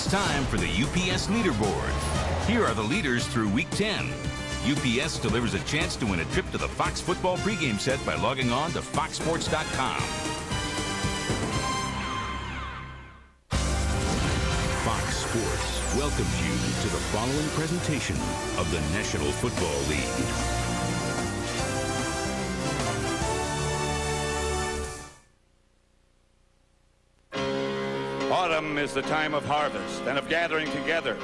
It's time for the UPS leaderboard. Here are the leaders through Week 10. UPS delivers a chance to win a trip to the Fox football pregame set by logging on to foxsports.com. Fox Sports welcomes you to the following presentation of the National Football League. Autumn is the time of harvest and of gathering together.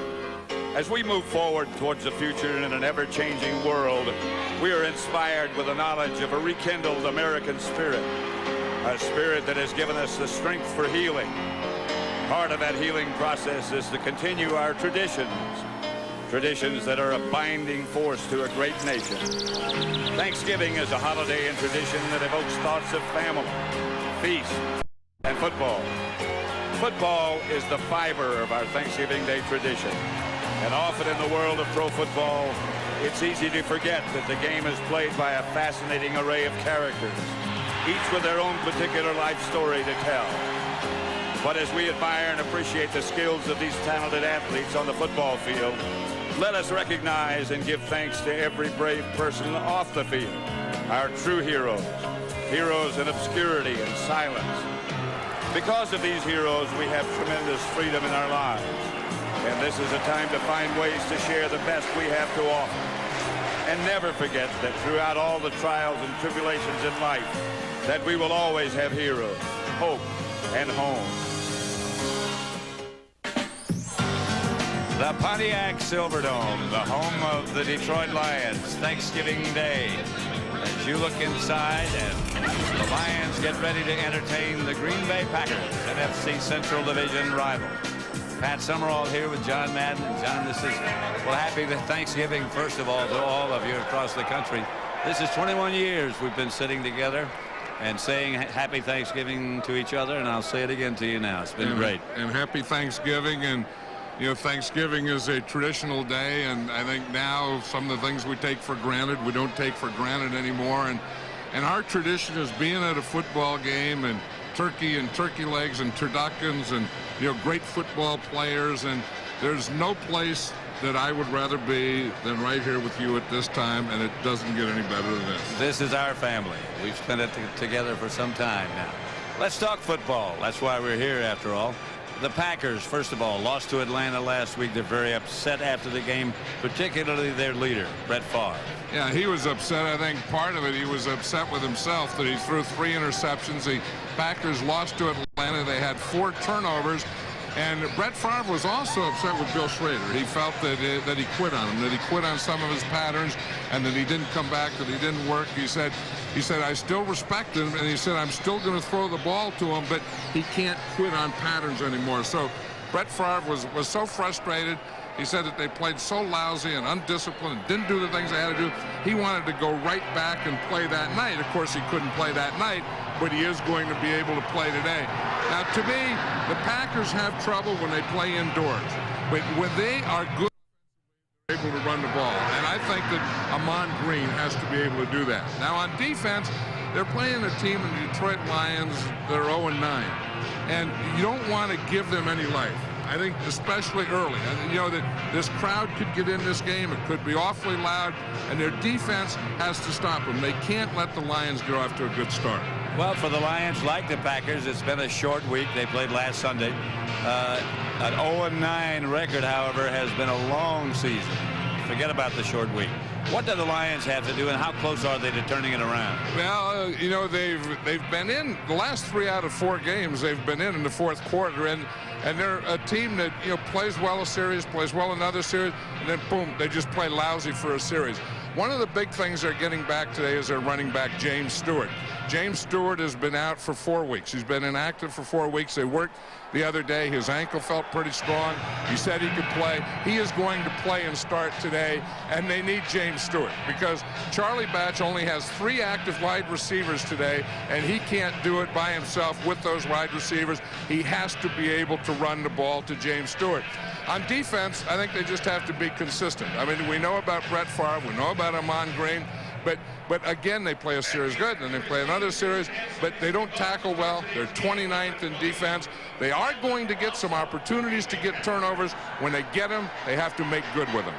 As we move forward towards the future in an ever-changing world, we are inspired with the knowledge of a rekindled American spirit, a spirit that has given us the strength for healing. Part of that healing process is to continue our traditions, traditions that are a binding force to a great nation. Thanksgiving is a holiday and tradition that evokes thoughts of family, feast, and football. Football is the fiber of our Thanksgiving Day tradition. And often in the world of pro football, it's easy to forget that the game is played by a fascinating array of characters, each with their own particular life story to tell. But as we admire and appreciate the skills of these talented athletes on the football field, let us recognize and give thanks to every brave person off the field, our true heroes, heroes in obscurity and silence. Because of these heroes, we have tremendous freedom in our lives. And this is a time to find ways to share the best we have to offer. And never forget that throughout all the trials and tribulations in life, that we will always have heroes, hope, and home. The Pontiac Silverdome, the home of the Detroit Lions, Thanksgiving Day. As you look inside and the Lions get ready to entertain the Green Bay Packers, NFC Central Division rival. Pat Summerall here with John Madden. And John, this is, well, happy Thanksgiving, first of all, to all of you across the country. This is 21 years we've been sitting together and saying happy Thanksgiving to each other, and I'll say it again to you now. It's been great. And happy Thanksgiving. And you know, Thanksgiving is a traditional day, and I think now some of the things we take for granted, we don't take for granted anymore. And our tradition is being at a football game and turkey and turkey legs and turduckens and, you know, great football players. And there's no place that I would rather be than right here with you at this time, and it doesn't get any better than this. This is our family. We've spent it together for some time now. Let's talk football. That's why we're here, after all. The Packers, first of all, lost to Atlanta last week. They're very upset after the game, particularly their leader, Brett Favre. Yeah, he was upset. I think part of it, he was upset with himself that he threw 3 interceptions. The Packers lost to Atlanta. They had 4 turnovers. And Brett Favre was also upset with Bill Schrader. He felt that he quit on him, that he quit on some of his patterns, and that he didn't come back, that he didn't work. He said, I still respect him, and he said, I'm still going to throw the ball to him, but he can't quit on patterns anymore. So Brett Favre was so frustrated. He said that they played so lousy and undisciplined and didn't do the things they had to do. He wanted to go right back and play that night. Of course, he couldn't play that night, but he is going to be able to play today. Now, to me, the Packers have trouble when they play indoors, but when they are good, they're able to run the ball. And I think that Ahman Green has to be able to do that. Now, on defense, they're playing a team in the Detroit Lions that are 0-9, and you don't want to give them any life. I think especially early. You know, that this crowd could get in this game. It could be awfully loud, and their defense has to stop them. They can't let the Lions get off to a good start. Well, for the Lions, like the Packers, it's been a short week. They played last Sunday. An 0-9 record, however, has been a long season. Forget about the short week. What do the Lions have to do, and how close are they to turning it around? Well, you know, they've been in the last 3 out of 4 games. They've been in the fourth quarter, and they're a team that, you know, plays well a series, plays well another series, and then boom, they just play lousy for a series. One of the big things they're getting back today is their running back, James Stewart. James Stewart has been out for 4 weeks. He's been inactive for 4 weeks. They worked the other day. His ankle felt pretty strong. He said he could play. He is going to play and start today, and they need James Stewart because Charlie Batch only has 3 active wide receivers today, and he can't do it by himself with those wide receivers. He has to be able to run the ball to James Stewart. On defense, I think they just have to be consistent. I mean, we know about Brett Favre. We know about Ahman Green. But again, they play a series good, and then they play another series, but they don't tackle well. They're 29th in defense. They are going to get some opportunities to get turnovers. When they get them, they have to make good with them.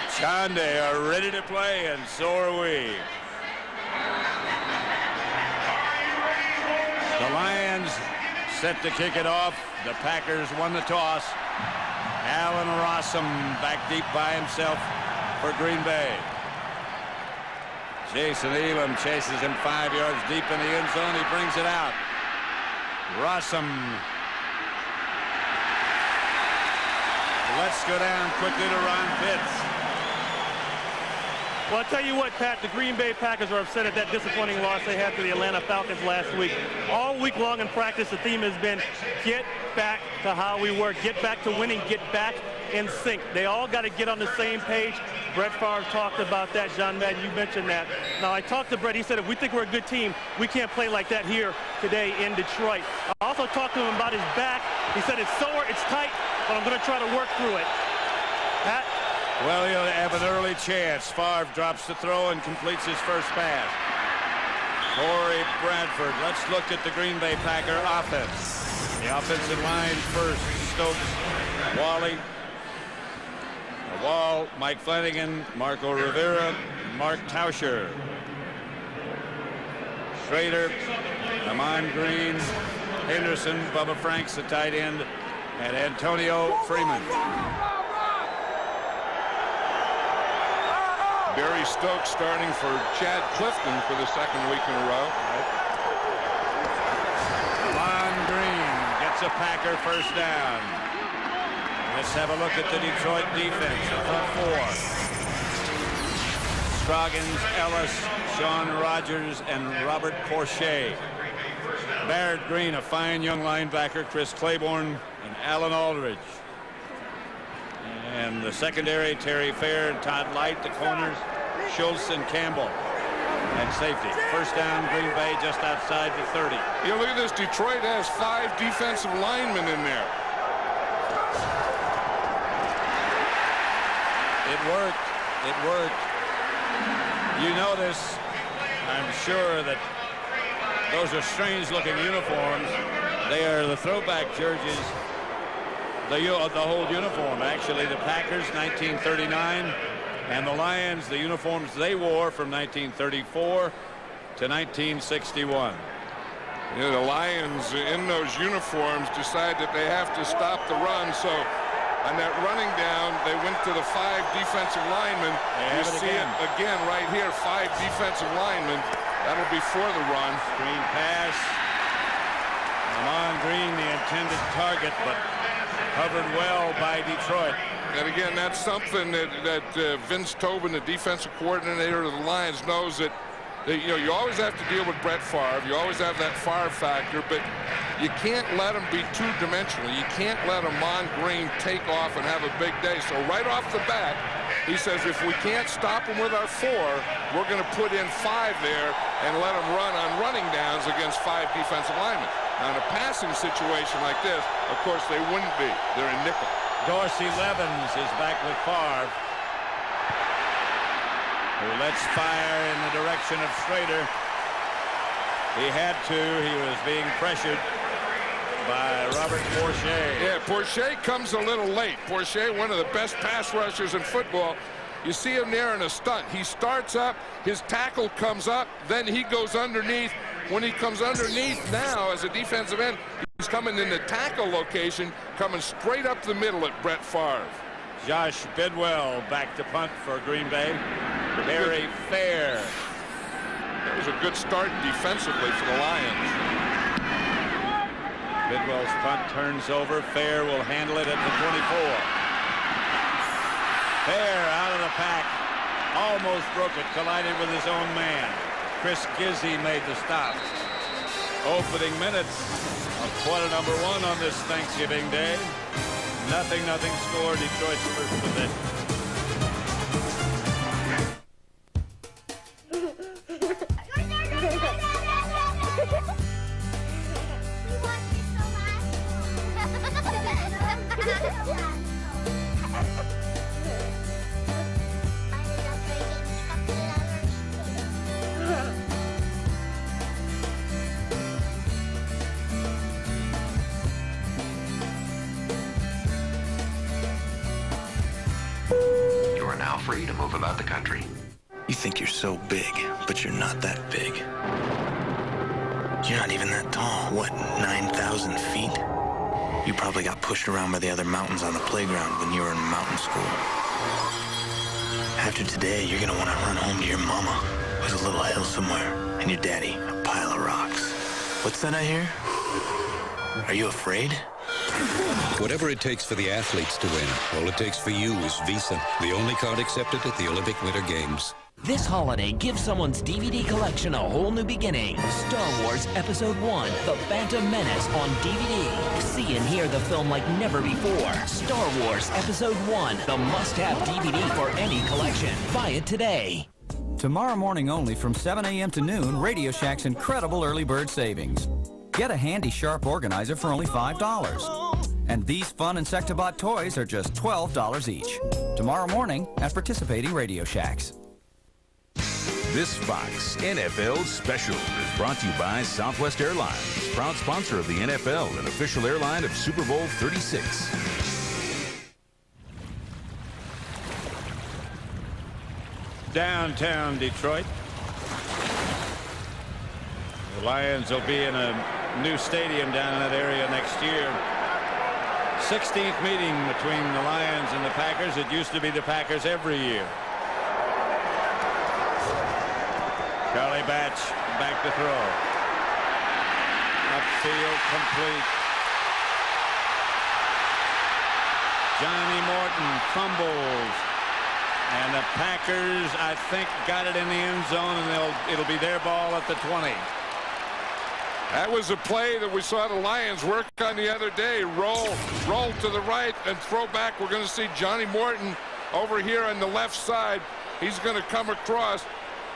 Chande are ready to play, and so are we. The Lions set to kick it off. The Packers won the toss. Allen Rossum back deep by himself for Green Bay. Jason Elam chases him 5 yards deep in the end zone. He brings it out. Rossum. Let's go down quickly to Ron Pitts. Well, I'll tell you what, Pat, the Green Bay Packers are upset at that disappointing loss they had to the Atlanta Falcons last week. All week long in practice, the theme has been get back to how we were, get back to winning, get back in sync. They all got to get on the same page. Brett Favre talked about that. John Madden, you mentioned that. Now, I talked to Brett. He said if we think we're a good team, we can't play like that here today in Detroit. I also talked to him about his back. He said it's sore, it's tight, but I'm going to try to work through it. Pat? Well, he'll have an early chance. Favre drops the throw and completes his first pass. Corey Bradford. Let's look at the Green Bay Packer offense. The offensive line first. Stokes, Wally, Wall, Mike Flanagan, Marco Rivera, Mark Tauscher. Schrader, Amon Green, Henderson, Bubba Franks, the tight end, and Antonio Freeman. Barry Stokes starting for Chad Clifton for the second week in a row. Amon Green gets a Packer first down. Let's have a look at the Detroit defense. The front four. Scroggins, Ellis, Sean Rogers, and Robert Porcher. Barrett Green, a fine young linebacker, Chris Claiborne, and Alan Aldridge. And the secondary, Terry Fair and Todd Light. The corners, Schultz and Campbell. And safety. First down, Green Bay, just outside the 30. You look at this. Detroit has 5 defensive linemen in there. It worked. It worked. You notice, I'm sure, that those are strange-looking uniforms. They are the throwback jerseys. The whole uniform, actually. The Packers, 1939, and the Lions, the uniforms they wore from 1934 to 1961. You know, the Lions in those uniforms decide that they have to stop the run, so on that running down, they went to the 5 defensive linemen. You see it again right here, 5 defensive linemen. That'll be for the run. Screen pass. Amon Green, the intended target, but covered well by Detroit. And again, that's something that Vince Tobin, the defensive coordinator of the Lions, knows that you know, you always have to deal with Brett Favre. You always have that Favre factor, but you can't let him be two-dimensional. You can't let Amon Green take off and have a big day. So right off the bat, he says if we can't stop him with our 4, we're going to put in 5 there and let him run on running downs against 5 defensive linemen. Now, in a passing situation like this, of course, they wouldn't be. They're in nickel. Dorsey Levens is back with Favre, who lets fire in the direction of Schrader. He had to. He was being pressured by Robert Porcher. Yeah, Porcher comes a little late. Porcher, one of the best pass rushers in football. You see him there in a stunt. He starts up, his tackle comes up, then he goes underneath. When he comes underneath now as a defensive end, he's coming in the tackle location, coming straight up the middle at Brett Favre. Josh Bidwell back to punt for Green Bay. Barry Fair. That was a good start defensively for the Lions. Bidwell's punt turns over. Fair will handle it at the 24. Fair out of the pack. Almost broke it. Collided with his own man. Chris Gizzy made the stop. Opening minutes of quarter number 1 on this Thanksgiving Day. Nothing score. Detroit's first possession. now free to move about the country. You think you're so big, but you're not that big. You're not even that tall. What, 9,000 feet? You probably got pushed around by the other mountains on the playground when you were in mountain school. After today, you're gonna want to run home to your mama, who's a little hill somewhere, and your daddy, a pile of rocks. What's that I hear? Are you afraid? Whatever it takes for the athletes to win, all it takes for you is Visa, the only card accepted at the Olympic Winter Games. This holiday, give someone's DVD collection a whole new beginning. Star Wars Episode 1, The Phantom Menace on DVD. See and hear the film like never before. Star Wars Episode 1, the must-have DVD for any collection. Buy it today. Tomorrow morning only from 7 a.m. to noon, Radio Shack's incredible early bird savings. Get a handy Sharp organizer for only $5. And these fun Insectibot toys are just $12 each. Tomorrow morning at participating Radio Shacks. This Fox NFL Special is brought to you by Southwest Airlines, proud sponsor of the NFL and official airline of Super Bowl 36. Downtown Detroit. The Lions will be in a new stadium down in that area next year. 16th meeting between the Lions and the Packers. It used to be the Packers every year. Charlie Batch back to throw. Upfield complete. Johnny Morton fumbles. And the Packers, I think, got it in the end zone, and it'll be their ball at the 20. That was a play that we saw the Lions work on the other day. Roll to the right and throw back. We're going to see Johnny Morton over here on the left side. He's going to come across.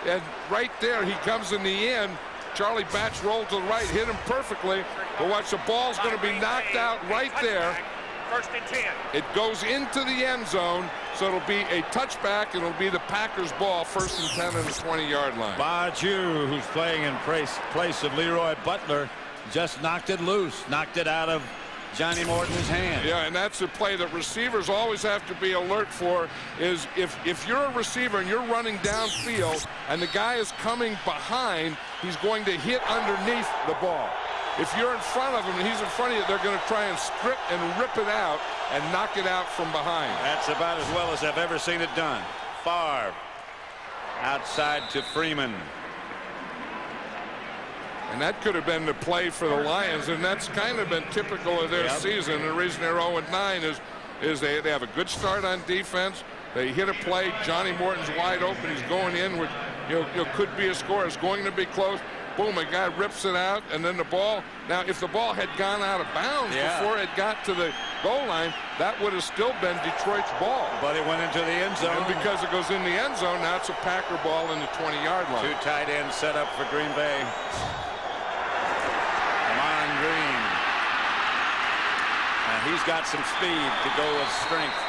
And right there, he comes in the end. Charlie Batch rolled to the right, hit him perfectly. But watch, the ball's going to be knocked out right there. First and 10. It goes into the end zone, so it'll be a touchback, and it'll be the Packers' ball, first and 10 on the 20-yard line. Baju, who's playing in place of Leroy Butler, just knocked it loose, knocked it out of Johnny Morton's hand. Yeah, and that's the play that receivers always have to be alert for, is if you're a receiver and you're running downfield and the guy is coming behind, he's going to hit underneath the ball. If you're in front of him and he's in front of you, they're going to try and strip and rip it out and knock it out from behind. That's about as well as I've ever seen it done. Favre outside to Freeman. And that could have been the play for the Lions, and that's kind of been typical of their season. The reason they're 0-9 is they have a good start on defense. They hit a play. Johnny Morton's wide open. He's going in with, could be a score. It's going to be close. Boom, a guy rips it out, and then the ball. Now, if the ball had gone out of bounds before it got to the goal line, that would have still been Detroit's ball. But it went into the end zone. And because it goes in the end zone, now it's a Packer ball in the 20-yard line. Two tight ends set up for Green Bay. Ahman Green. And he's got some speed to go with strength.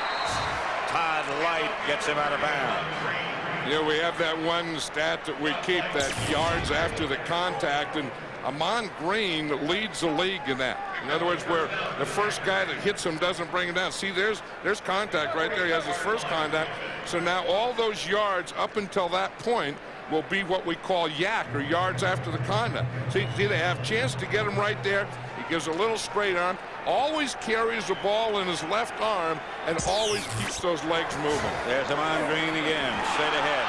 Todd Light gets him out of bounds. Yeah, we have that one stat that we keep, that yards after the contact, and Ahman Green leads the league in that. In other words, where the first guy that hits him doesn't bring him down. See, there's contact right there. He has his first contact. So now all those yards up until that point will be what we call yak, or yards after the contact. See, they have a chance to get him right there. He gives a little straight arm, always carries the ball in his left arm, and always keeps those legs moving. There's Ahman Green again, straight ahead.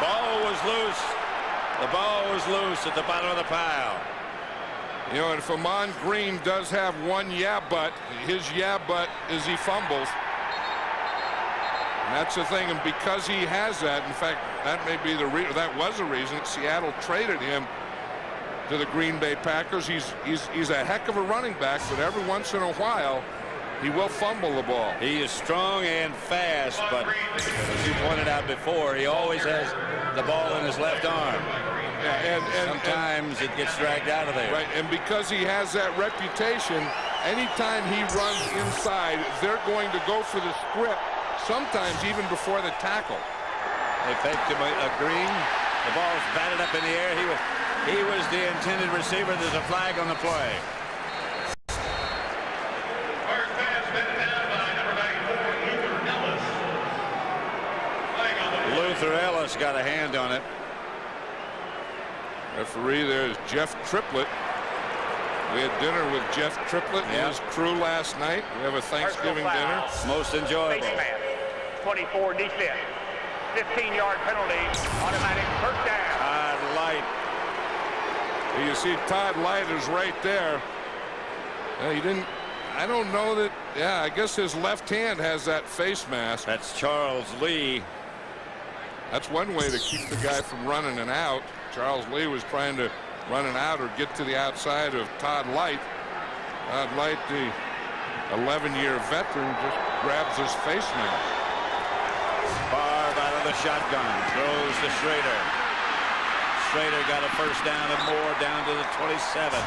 Ball was loose. The ball was loose at the bottom of the pile. You know, and if Ahman Green does have one but his but is he fumbles. And that's the thing, and because he has that, in fact, that may be that was the reason Seattle traded him to the Green Bay Packers. He's a heck of a running back, but every once in a while he will fumble the ball. He is strong and fast, but as you pointed out before, he always has the ball in his left arm. Yeah, and sometimes it gets dragged out of there. Right, and because he has that reputation, anytime he runs inside, they're going to go for the strip, sometimes even before the tackle. They faked him a Green. The ball's batted up in the air. He was the intended receiver. There's a flag on the play. Wallace got a hand on it. Referee there is Jeff Triplett. We had dinner with Jeff Triplett and his crew last night. We have a Thanksgiving dinner. Most enjoyable. 24 defense. 15-yard penalty. Automatic first down. Todd Light. You see Todd Light is right there. He didn't. I don't know that. Yeah, I guess his left hand has that face mask. That's Charles Lee. That's one way to keep the guy from running and out. Charles Lee was trying to run an out or get to the outside of Todd Light. Todd Light, the 11-year veteran, just grabs his face mask. Favre out of the shotgun. Throws to Schrader. Schrader got a first down and more down to the 27.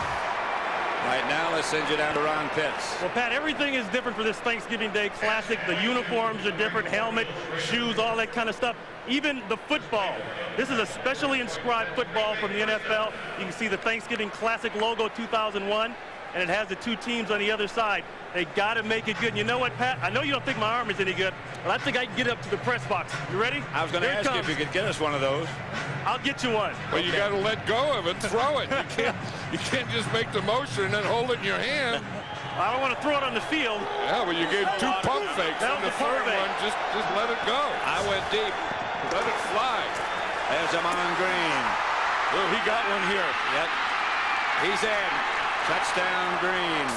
Right now, let's send you down to Ron Pitts. Well, Pat, everything is different for this Thanksgiving Day Classic. The uniforms are different, helmet, shoes, all that kind of stuff. Even the football. This is a specially inscribed football from the NFL. You can see the Thanksgiving Classic logo 2001, and it has the two teams on the other side. They got to make it good. And you know what, Pat? I know you don't think my arm is any good, but I think I can get up to the press box. You ready? I was going to ask you if you could get us one of those. I'll get you one. Well, you got to let go of it, throw it. You can't just make the motion and then hold it in your hand. I don't want to throw it on the field. Yeah, well, you gave two pump fakes. That and was the a pump third fake. one, just let it go. I went deep. Let it fly. There's Amon Green. Well, he got one here. Yep. He's in. Touchdown Green.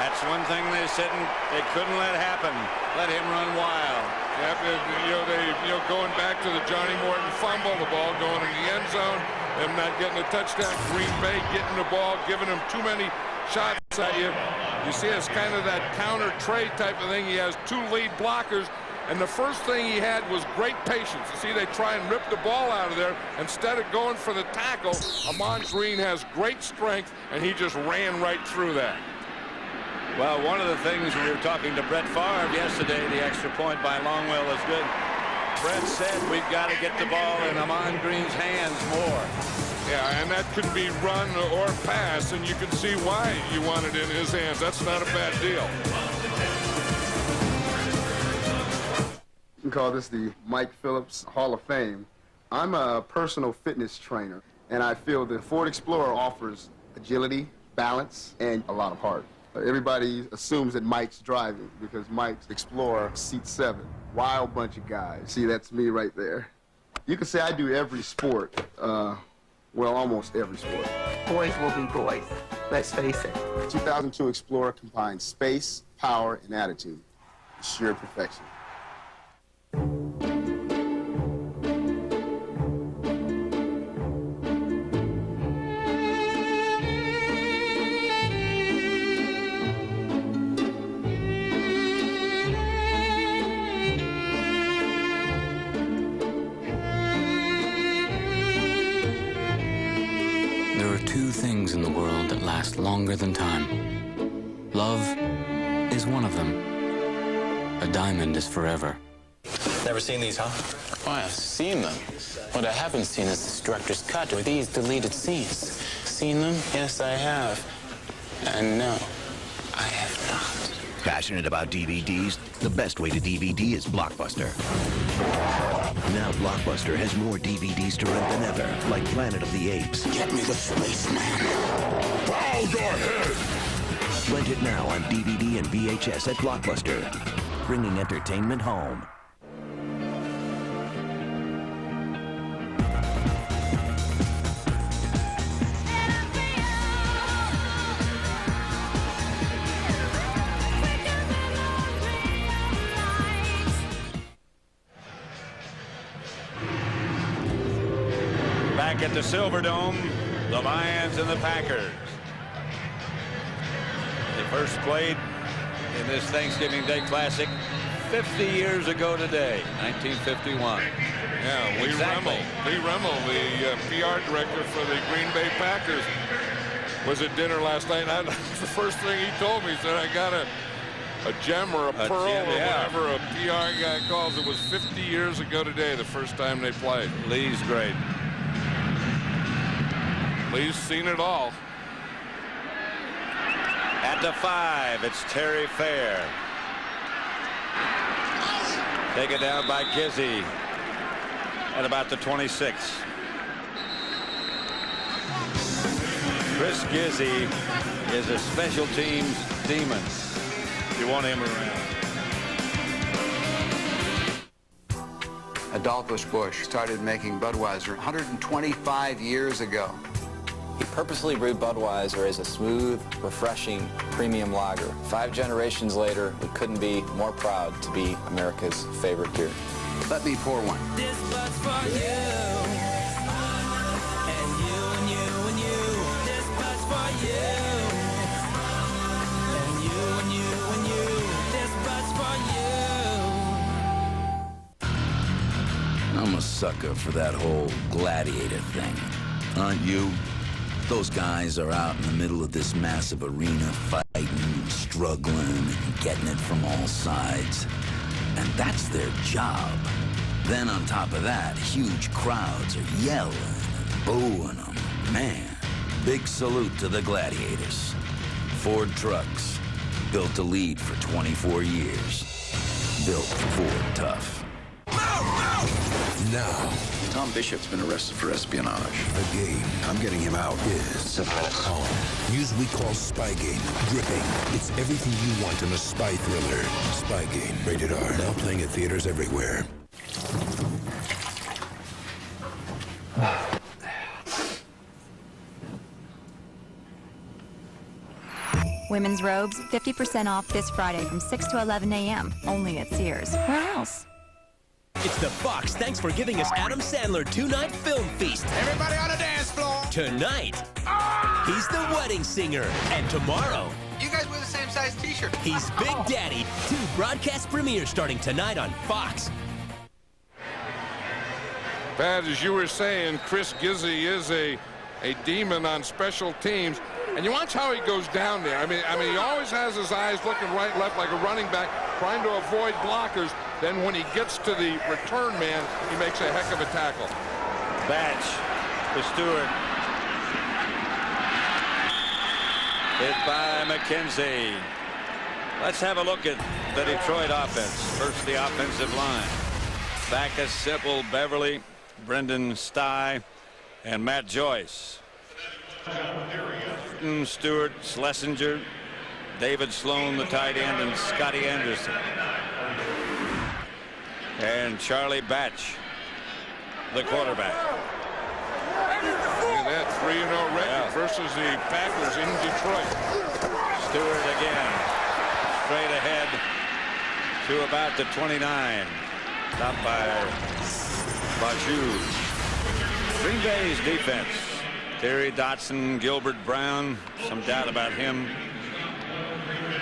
That's one thing they couldn't let happen. Let him run wild. Yeah, going back to the Johnny Morton fumble, the ball going in the end zone, them not getting a touchdown. Green Bay getting the ball, giving them too many shots at you. You see, it's kind of that counter trade type of thing. He has two lead blockers, and the first thing he had was great patience. You see, they try and rip the ball out of there. Instead of going for the tackle, Amon Green has great strength, and he just ran right through that. Well, one of the things we were talking to Brett Favre yesterday, the extra point by Longwell is good. Brett said we've got to get the ball in Amon Green's hands more. Yeah, and that could be run or pass, and you can see why you want it in his hands. That's not a bad deal. You can call this the Mike Phillips Hall of Fame. I'm a personal fitness trainer, and I feel the Ford Explorer offers agility, balance, and a lot of heart. Everybody assumes that Mike's driving because Mike's Explorer seats 7. Wild bunch of guys. See, that's me right there. You can say I do every sport. Well, almost every sport. Boys will be boys. Let's face it. The 2002 Explorer combines space, power, and attitude. Sheer perfection. In the world that last longer than time. Love is one of them. A diamond is forever. Never seen these, huh? Oh, I've seen them. What I haven't seen is this director's cut or these deleted scenes. Seen them? Yes, I have. And no, I have not. Passionate about DVDs? The best way to DVD is Blockbuster. Now Blockbuster has more DVDs to rent than ever, like Planet of the Apes. Get me the spaceman. Bow your head! Rent it now on DVD and VHS at Blockbuster, bringing entertainment home. Back at the Silverdome, the Lions and the Packers. They first played in this Thanksgiving Day Classic 50 years ago today, 1951. Yeah, Lee Remmel, the PR director for the Green Bay Packers, was at dinner last night. And the first thing he told me, he said, I got a gem or a pearl or whatever a PR guy calls it. Was 50 years ago today, the first time they played. Lee's great. Lee's seen it all. At the 5, it's Terry Fair. Taken down by Kizzy. at about the 26. Chris Gizzi is a special teams demon. You want him around. Adolphus Busch started making Budweiser 125 years ago. He purposely brewed Budweiser as a smooth, refreshing, premium lager. 5 generations later, we couldn't be more proud to be America's favorite beer. Let me pour one. This Bud's for you. And you and you and you. This Bud's for you. And you and you and you. This Bud's for you. I'm a sucker for that whole gladiator thing. Aren't you? Those guys are out in the middle of this massive arena fighting, struggling, and getting it from all sides. And that's their job. Then on top of that, huge crowds are yelling and booing them. Man, big salute to the gladiators. Ford trucks, built to lead for 24 years. Built Ford tough. Now, Tom Bishop's been arrested for espionage. the game I'm getting him out is 7 minutes. news we call Spygate. Gripping. It's everything you want in a spy thriller. Spygate. Rated R. Now playing at theaters everywhere. Women's robes, 50% off this Friday from 6 to 11 a.m. Only at Sears. Where else? It's the Fox. Thanks for giving us Adam Sandler 2-night film feast. Everybody on the dance floor. Tonight, he's the wedding singer. And tomorrow, You guys wear the same size t-shirt. he's Big Daddy. 2 broadcast premieres starting tonight on Fox. Pat, as you were saying, Chris Gizzi is a demon on special teams. And you watch how he goes down there. I mean, he always has his eyes looking right, left like a running back, trying to avoid blockers. Then when he gets to the return man, he makes a heck of a tackle. Batch to Stewart. Hit by McKenzie. Let's have a look at the Detroit offense. First, the offensive line. Backus, Sipple, Beverly, Brendan Stye, and Matt Joyce. Stewart, Schlesinger, David Sloan, the tight end, and Scotty Anderson. And Charlie Batch, the quarterback. Look at that 3-0 record versus the Packers in Detroit. Stewart again, straight ahead to about the 29. Stopped by Baju. Green Bay's defense. Terry Dotson, Gilbert Brown, some doubt about him,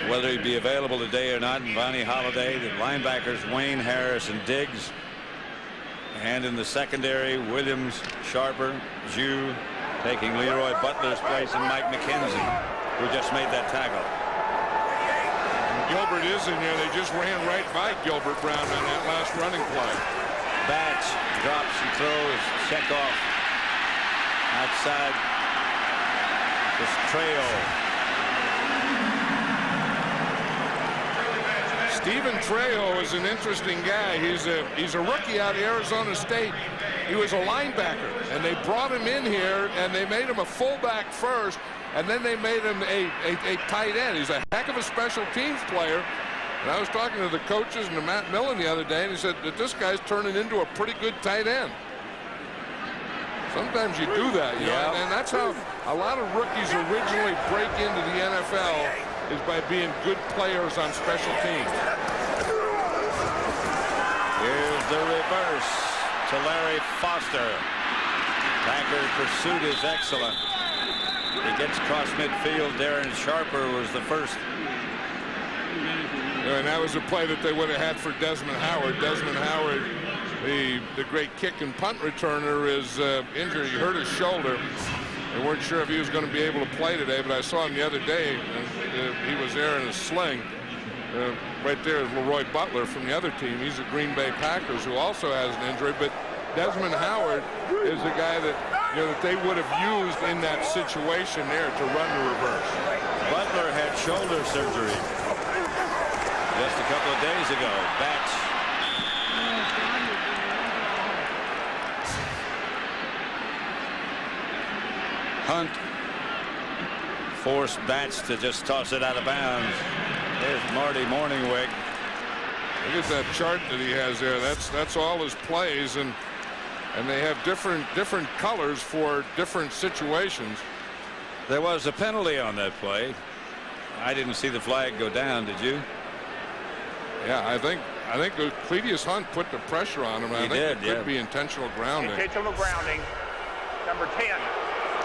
whether he'd be available today or not. And Vonnie Holiday, the linebackers, Wayne Harris and Diggs. And in the secondary, Williams, Sharper, Jew, taking Leroy Butler's place, and Mike McKenzie, who just made that tackle. And Gilbert is in there. They just ran right by Gilbert Brown on that last running play. Batch drops and throws, check off. Outside is Trejo. Stephen Trejo is an interesting guy. He's a rookie out of Arizona State. He was a linebacker, and they brought him in here, and they made him a fullback first, and then they made him a tight end. He's a heck of a special teams player. And I was talking to the coaches and to Matt Millen the other day, and he said that this guy's turning into a pretty good tight end. Sometimes you do that, you know, and that's how a lot of rookies originally break into the NFL, is by being good players on special teams. Here's the reverse to Larry Foster. Packer's pursuit is excellent. He gets across midfield. Darren Sharper was the first. And that was a play that they would have had for Desmond Howard. Desmond Howard, the great kick and punt returner, is injured. He hurt his shoulder. They weren't sure if he was going to be able to play today, but I saw him the other day, and he was there in a sling. Right there is Leroy Butler from the other team. He's a Green Bay Packers who also has an injury, but Desmond Howard is the guy that, you know, that they would have used in that situation there to run the reverse. Butler had shoulder surgery just a couple of days ago. Batch Hunt forced Batch to just toss it out of bounds. There's Marty Morningwig. Look at that chart that he has there. That's all his plays, and they have different colors for different situations. There was a penalty on that play. I didn't see the flag go down. Did you? Yeah, I think Cletius Hunt put the pressure on him. I think it could be intentional grounding. Intentional grounding. Number 10,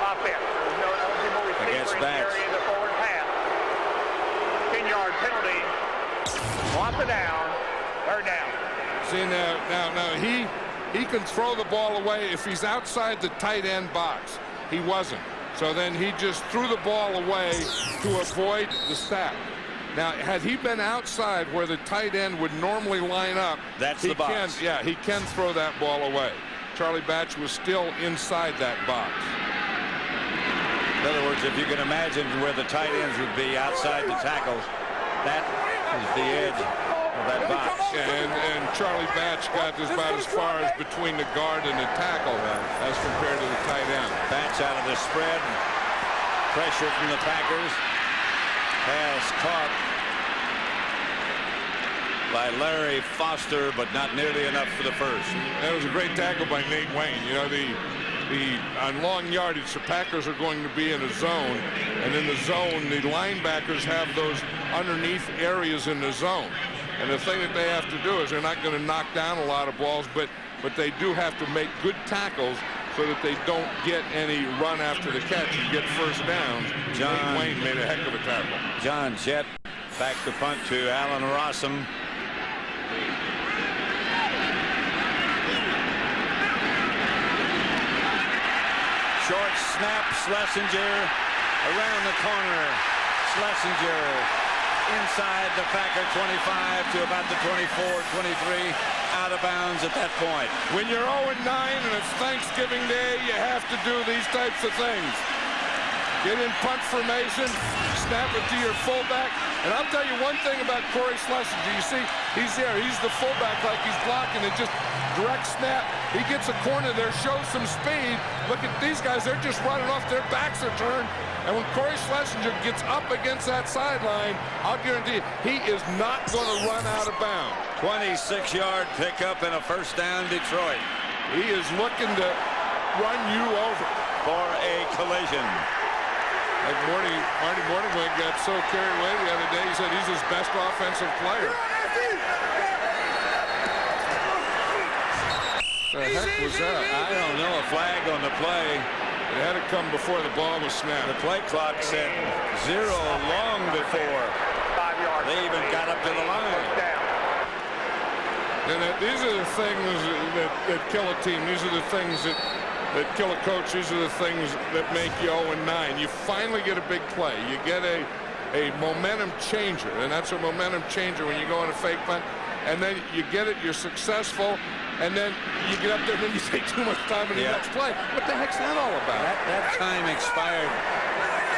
offense. There's no eligible receiver in the area of the forward pass. 10-yard penalty. Swap it down. Third down. See now he can throw the ball away if he's outside the tight end box. He wasn't. So then he just threw the ball away to avoid the sack. Now, had he been outside where the tight end would normally line up, that's the box. He can throw that ball away. Charlie Batch was still inside that box. In other words, if you can imagine where the tight ends would be outside the tackles, that is the edge of that box. And Charlie Batch got about as far as between the guard and the tackle as compared to the tight end. Batch out of the spread. Pressure from the Packers. Pass caught by Larry Foster, but not nearly enough for the first. That was a great tackle by Nate Wayne. You know, on long yardage, the Packers are going to be in a zone, and in the zone, the linebackers have those underneath areas in the zone. And the thing that they have to do is they're not going to knock down a lot of balls, but they do have to make good tackles so that they don't get any run after the catch and get first downs. John Wayne made a heck of a tackle. John Jett back to punt to Alan Rossum. Short snap, Schlesinger around the corner. Schlesinger inside the Packer 25 to about the 24, 23, out of bounds at that point. When you're 0-9 and it's Thanksgiving Day, you have to do these types of things. Get in punt formation, snap it to your fullback. And I'll tell you one thing about Corey Schlesinger. You see, he's there. He's the fullback like he's blocking it. Just direct snap. He gets a corner there, shows some speed. Look at these guys. They're just running off. Their backs are turned. And when Corey Schlesinger gets up against that sideline, I'll guarantee you, he is not going to run out of bounds. 26-yard pickup and a first down, Detroit. He is looking to run you over for a collision. Like Marty Morningwig got so carried away the other day, he said he's his best offensive player. The heck was that? I don't know. A flag on the play. It had to come before the ball was snapped. The play clock said 0 long before they even got up to the line. And these are the things that kill a team. These are the things that kill a coach. These are the things that make you 0-9. You finally get a big play. You get a momentum changer, and that's a momentum changer when you go on a fake punt. And then you get it, you're successful, and then you get up there and then you take too much time in the next play. What the heck's that all about? That time expired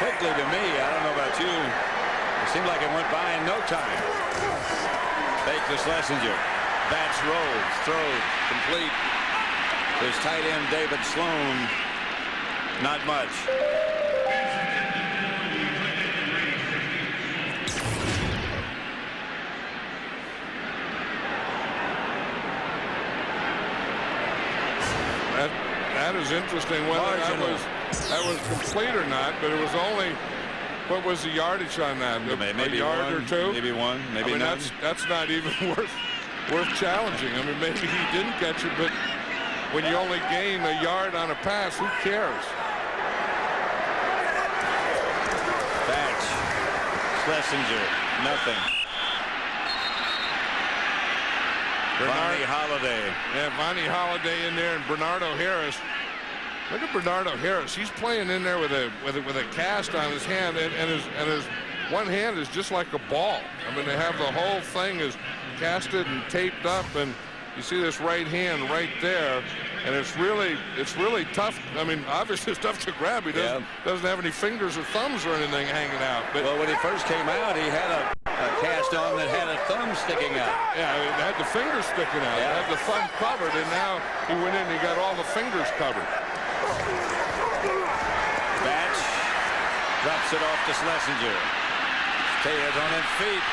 quickly to me. I don't know about you. It seemed like it went by in no time. Fake to Schlesinger. Batch rolls, throws, complete. His tight end, David Sloan, not much. That is interesting whether that was complete or not, but it was only, what was the yardage on that? Maybe a yard one, or two? Maybe one, maybe none. That's not even worth challenging. I mean, maybe he didn't catch it, but when you only gain a yard on a pass, who cares? Batch, Schlesinger, nothing. Vonnie Holiday. Yeah, Vonnie Holiday in there, and Bernardo Harris. Look at Bernardo Harris. He's playing in there with a cast on his hand, and his one hand is just like a ball. I mean, they have the whole thing is casted and taped up, and you see this right hand right there, and it's really tough. I mean, obviously it's tough to grab. He doesn't have any fingers or thumbs or anything hanging out. But well, when he first came out, he had a cast on that had a thumb sticking out. Yeah, it had the fingers sticking out. It had the thumb covered, and now he went in and he got all the fingers covered. Batch Drops it off to Schlesinger. Stays on his feet.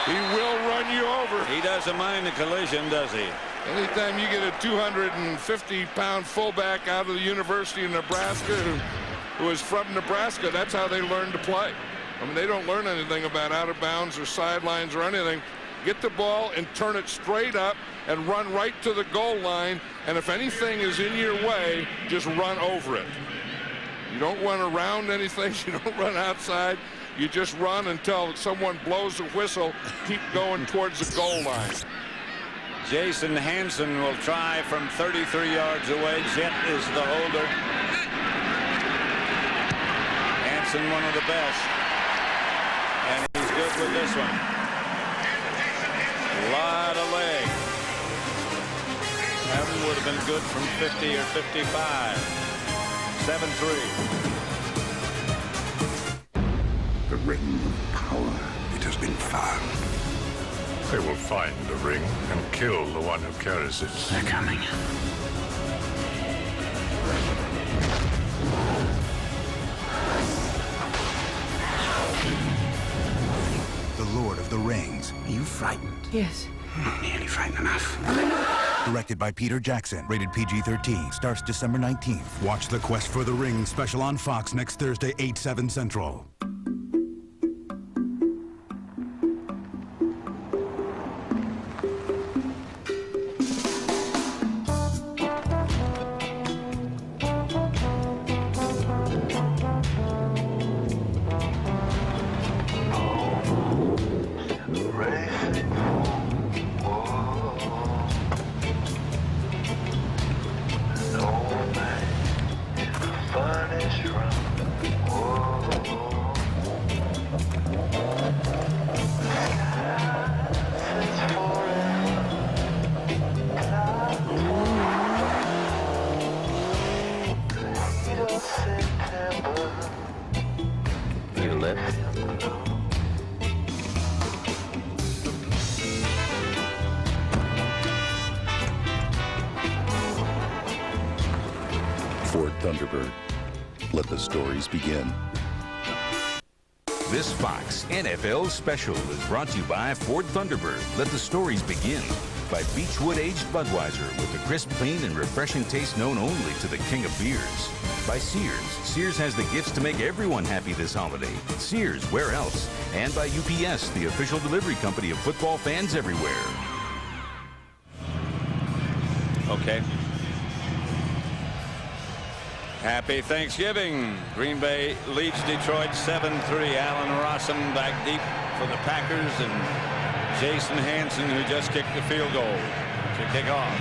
He will run you over. He doesn't mind the collision, does he? Anytime you get a 250-pound fullback out of the University of Nebraska who is from Nebraska, that's how they learn to play. I mean, they don't learn anything about out of bounds or sidelines or anything. Get the ball and turn it straight up and run right to the goal line. And if anything is in your way, just run over it. You don't run around anything. You don't run outside. You just run until someone blows the whistle. Keep going towards the goal line. Jason Hansen will try from 33 yards away. Jet is the holder. Hansen, one of the best. And he's good with this one. A lot of leg. That would have been good from 50 or 55. 7-3. The ring of power, it has been found. They will find the ring and kill the one who carries it. They're coming. The Lord of the Rings. Are you frightened? Yes. Not nearly frightened enough. Directed by Peter Jackson. Rated PG-13. Starts December 19th. Watch The Quest for the Ring special on Fox next Thursday, 8/7 Central. Ford Thunderbird. Let the stories begin. This Fox NFL special is brought to you by Ford Thunderbird. Let the stories begin. By Beechwood Aged Budweiser with the crisp, clean, and refreshing taste known only to the king of beers. By Sears. Sears has the gifts to make everyone happy this holiday. Sears, where else? And by UPS, the official delivery company of football fans everywhere. Okay. Happy Thanksgiving. Green Bay leads Detroit 7-3. Allen Rossum back deep for the Packers, and Jason Hansen, who just kicked the field goal to kick off.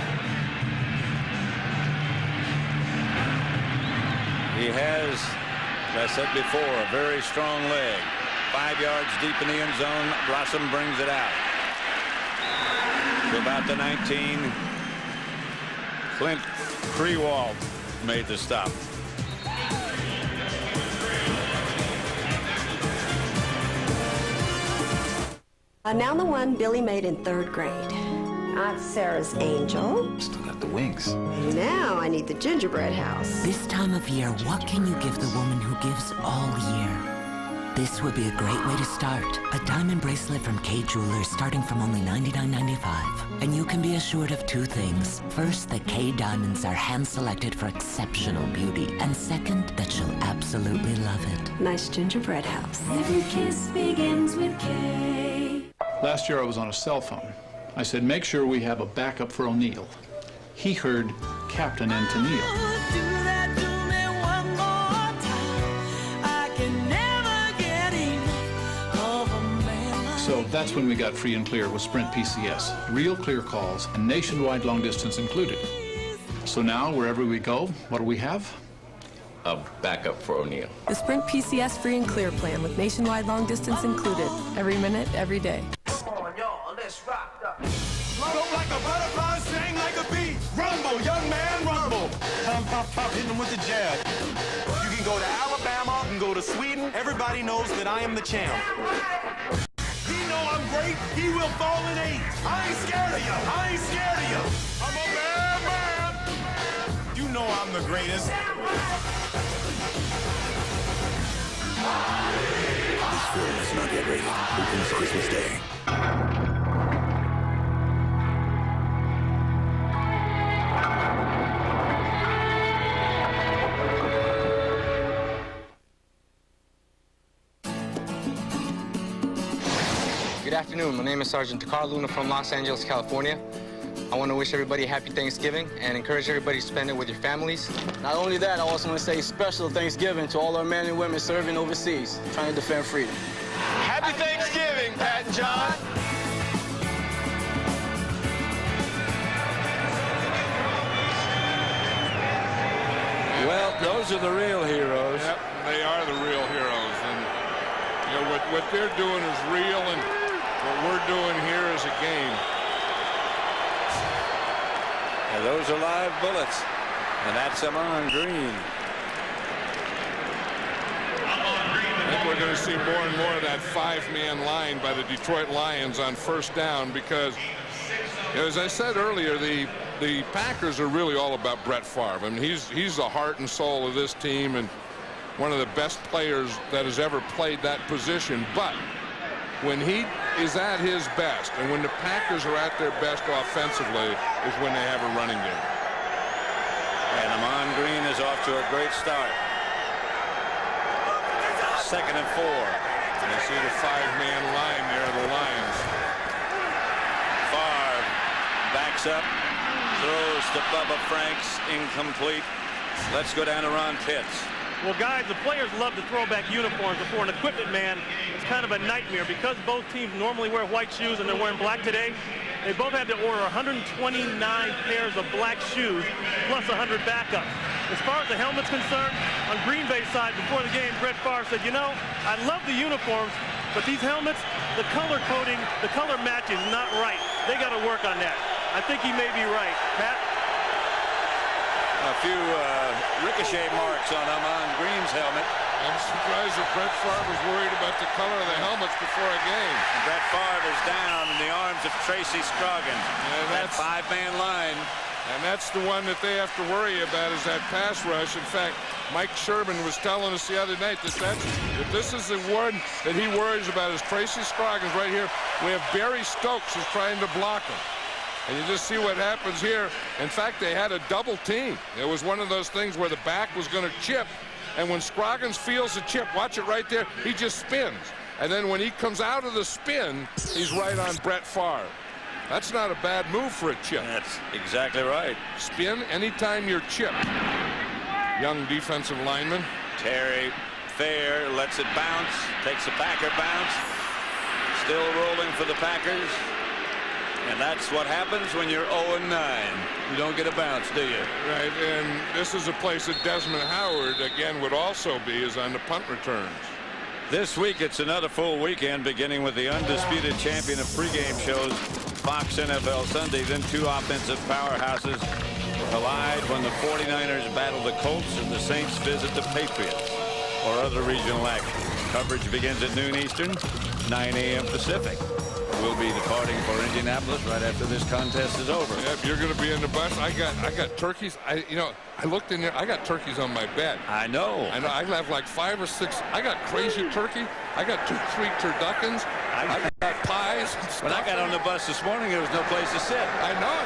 He has, as I said before, a very strong leg. 5 yards deep in the end zone. Rossum brings it out to about the 19. Clint Krewald made the stop. Now the one Billy made in 3rd grade. I'm Sarah's angel. Still got the wings. Now I need the gingerbread house. This time of year, what can you give the woman who gives all year? This would be a great way to start. A diamond bracelet from Kay Jewelers starting from only $99.95. And you can be assured of 2 things. First, that Kay diamonds are hand-selected for exceptional beauty. And second, that she'll absolutely love it. Nice gingerbread house. Every kiss begins with Kay. Last year I was on a cell phone. I said, make sure we have a backup for O'Neill. He heard Captain and Tennille. So that's when we got free and clear with Sprint PCS. Real clear calls and nationwide long distance included. So now, wherever we go, what do we have? A backup for O'Neill. The Sprint PCS free and clear plan with nationwide long distance included. Every minute, every day. Come on, y'all, let's rock up. Float like a butterfly, sing like a bee. Rumble, young man, rumble. Pop, hitting them with the jab. You can go to Alabama, you can go to Sweden. Everybody knows that I am the champ. He know I'm great, he will fall in 8. I ain't scared of you, I ain't scared of you. I'm a bad man. You know I'm the greatest. film is not yet rated. Opens Christmas Day. Good afternoon. My name is Sergeant Takar Luna from Los Angeles, California. I want to wish everybody a happy Thanksgiving and encourage everybody to spend it with your families. Not only that, I also want to say special Thanksgiving to all our men and women serving overseas, trying to defend freedom. Happy Thanksgiving, Pat and John. Well, those are the real heroes. Yep, they are the real heroes. And you know, what they're doing is real, and what we're doing here is a game. And those are live bullets. And that's Ahman Green. I think we're going to see more and more of that five-man line by the Detroit Lions on first down because, you know, as I said earlier, the Packers are really all about Brett Favre. I mean, he's the heart and soul of this team and one of the best players that has ever played that position. But when he is at his best and when the Packers are at their best offensively is when they have a running game. And Ahman Green is off to a great start. 2nd and 4. And you see the five-man line there of the Lions. Favre backs up, throws to Bubba Franks, incomplete. Let's go down to Ron Pitts. Well, guys, the players love to throw back uniforms, but for an equipment man, it's kind of a nightmare because both teams normally wear white shoes and they're wearing black today. They both had to order 129 pairs of black shoes plus 100 backups. As far as the helmet's concerned, on Green Bay's side before the game, Brett Favre said, you know, I love the uniforms, but these helmets, the color coding, the color match is not right. They got to work on that. I think he may be right. Pat? A few ricochet marks on Ahman Green's helmet. I'm surprised that Brett Favre was worried about the color of the helmets before a game. And Brett Favre is down in the arms of Tracy Scroggins. And that five-man line. And that's the one that they have to worry about is that pass rush. In fact, Mike Sherman was telling us the other night that this is the one that he worries about is Tracy Scroggins right here. We have Barry Stokes who's trying to block him. And you just see what happens here. In fact, they had a double team. It was one of those things where the back was going to chip. And when Scroggins feels the chip, watch it right there, he just spins. And then when he comes out of the spin, he's right on Brett Favre. That's not a bad move for a chip. That's exactly right. Spin anytime you're chipped. Young defensive lineman. Terry Fair lets it bounce, takes a Packer bounce. Still rolling for the Packers. And that's what happens when you're 0-9. You don't get a bounce, do you? Right, and this is a place that Desmond Howard, again, would also be, is on the punt returns. This week, it's another full weekend, beginning with the undisputed champion of pregame shows, Fox NFL Sunday. Then two offensive powerhouses collide when the 49ers battle the Colts and the Saints visit the Patriots or other regional action. Coverage begins at noon Eastern, 9 a.m. Pacific. We'll be departing for Indianapolis right after this contest is over. Yep, you're going to be in the bus. I got turkeys. I looked in there. I got turkeys on my bed. I know. I have like 5 or 6. I got crazy turkey. I got 2, 3 turduckens. I got pies. When I got on the bus this morning, there was no place to sit. I know.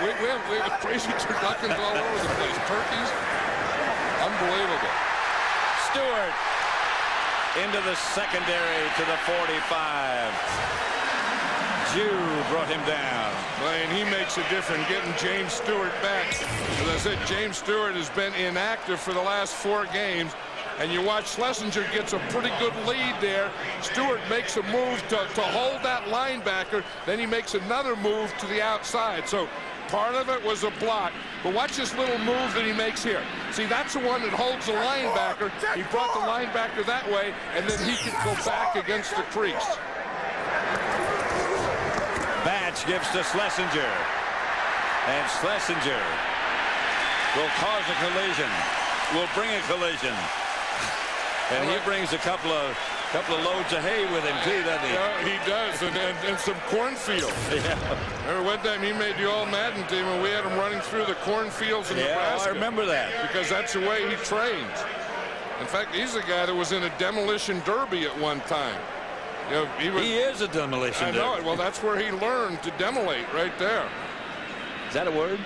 We have crazy turduckens all over the place. Turkeys. Unbelievable. Stewart into the secondary to the 45. Jew brought him down. And he makes a difference getting James Stewart back. As I said, James Stewart has been inactive for the last 4 games. And you watch Schlesinger gets a pretty good lead there. Stewart makes a move to hold that linebacker. Then he makes another move to the outside. So part of it was a block. But watch this little move that he makes here. See, that's the one that holds the linebacker. He brought the linebacker that way, and then he could go back against the crease. Batch gives to Schlesinger. And Schlesinger will cause a collision. Will bring a collision. And he brings a couple of loads of hay with him too, doesn't he? Yeah, he does, and some cornfields. Yeah. Remember one time he made the All-Madden team and we had him running through the cornfields in Nebraska. I remember that. Because that's the way he trains. In fact, he's the guy that was in a demolition derby at one time. You know, he is a demolition derby. I know it. Well, that's where he learned to demolate, right there. Is that a word?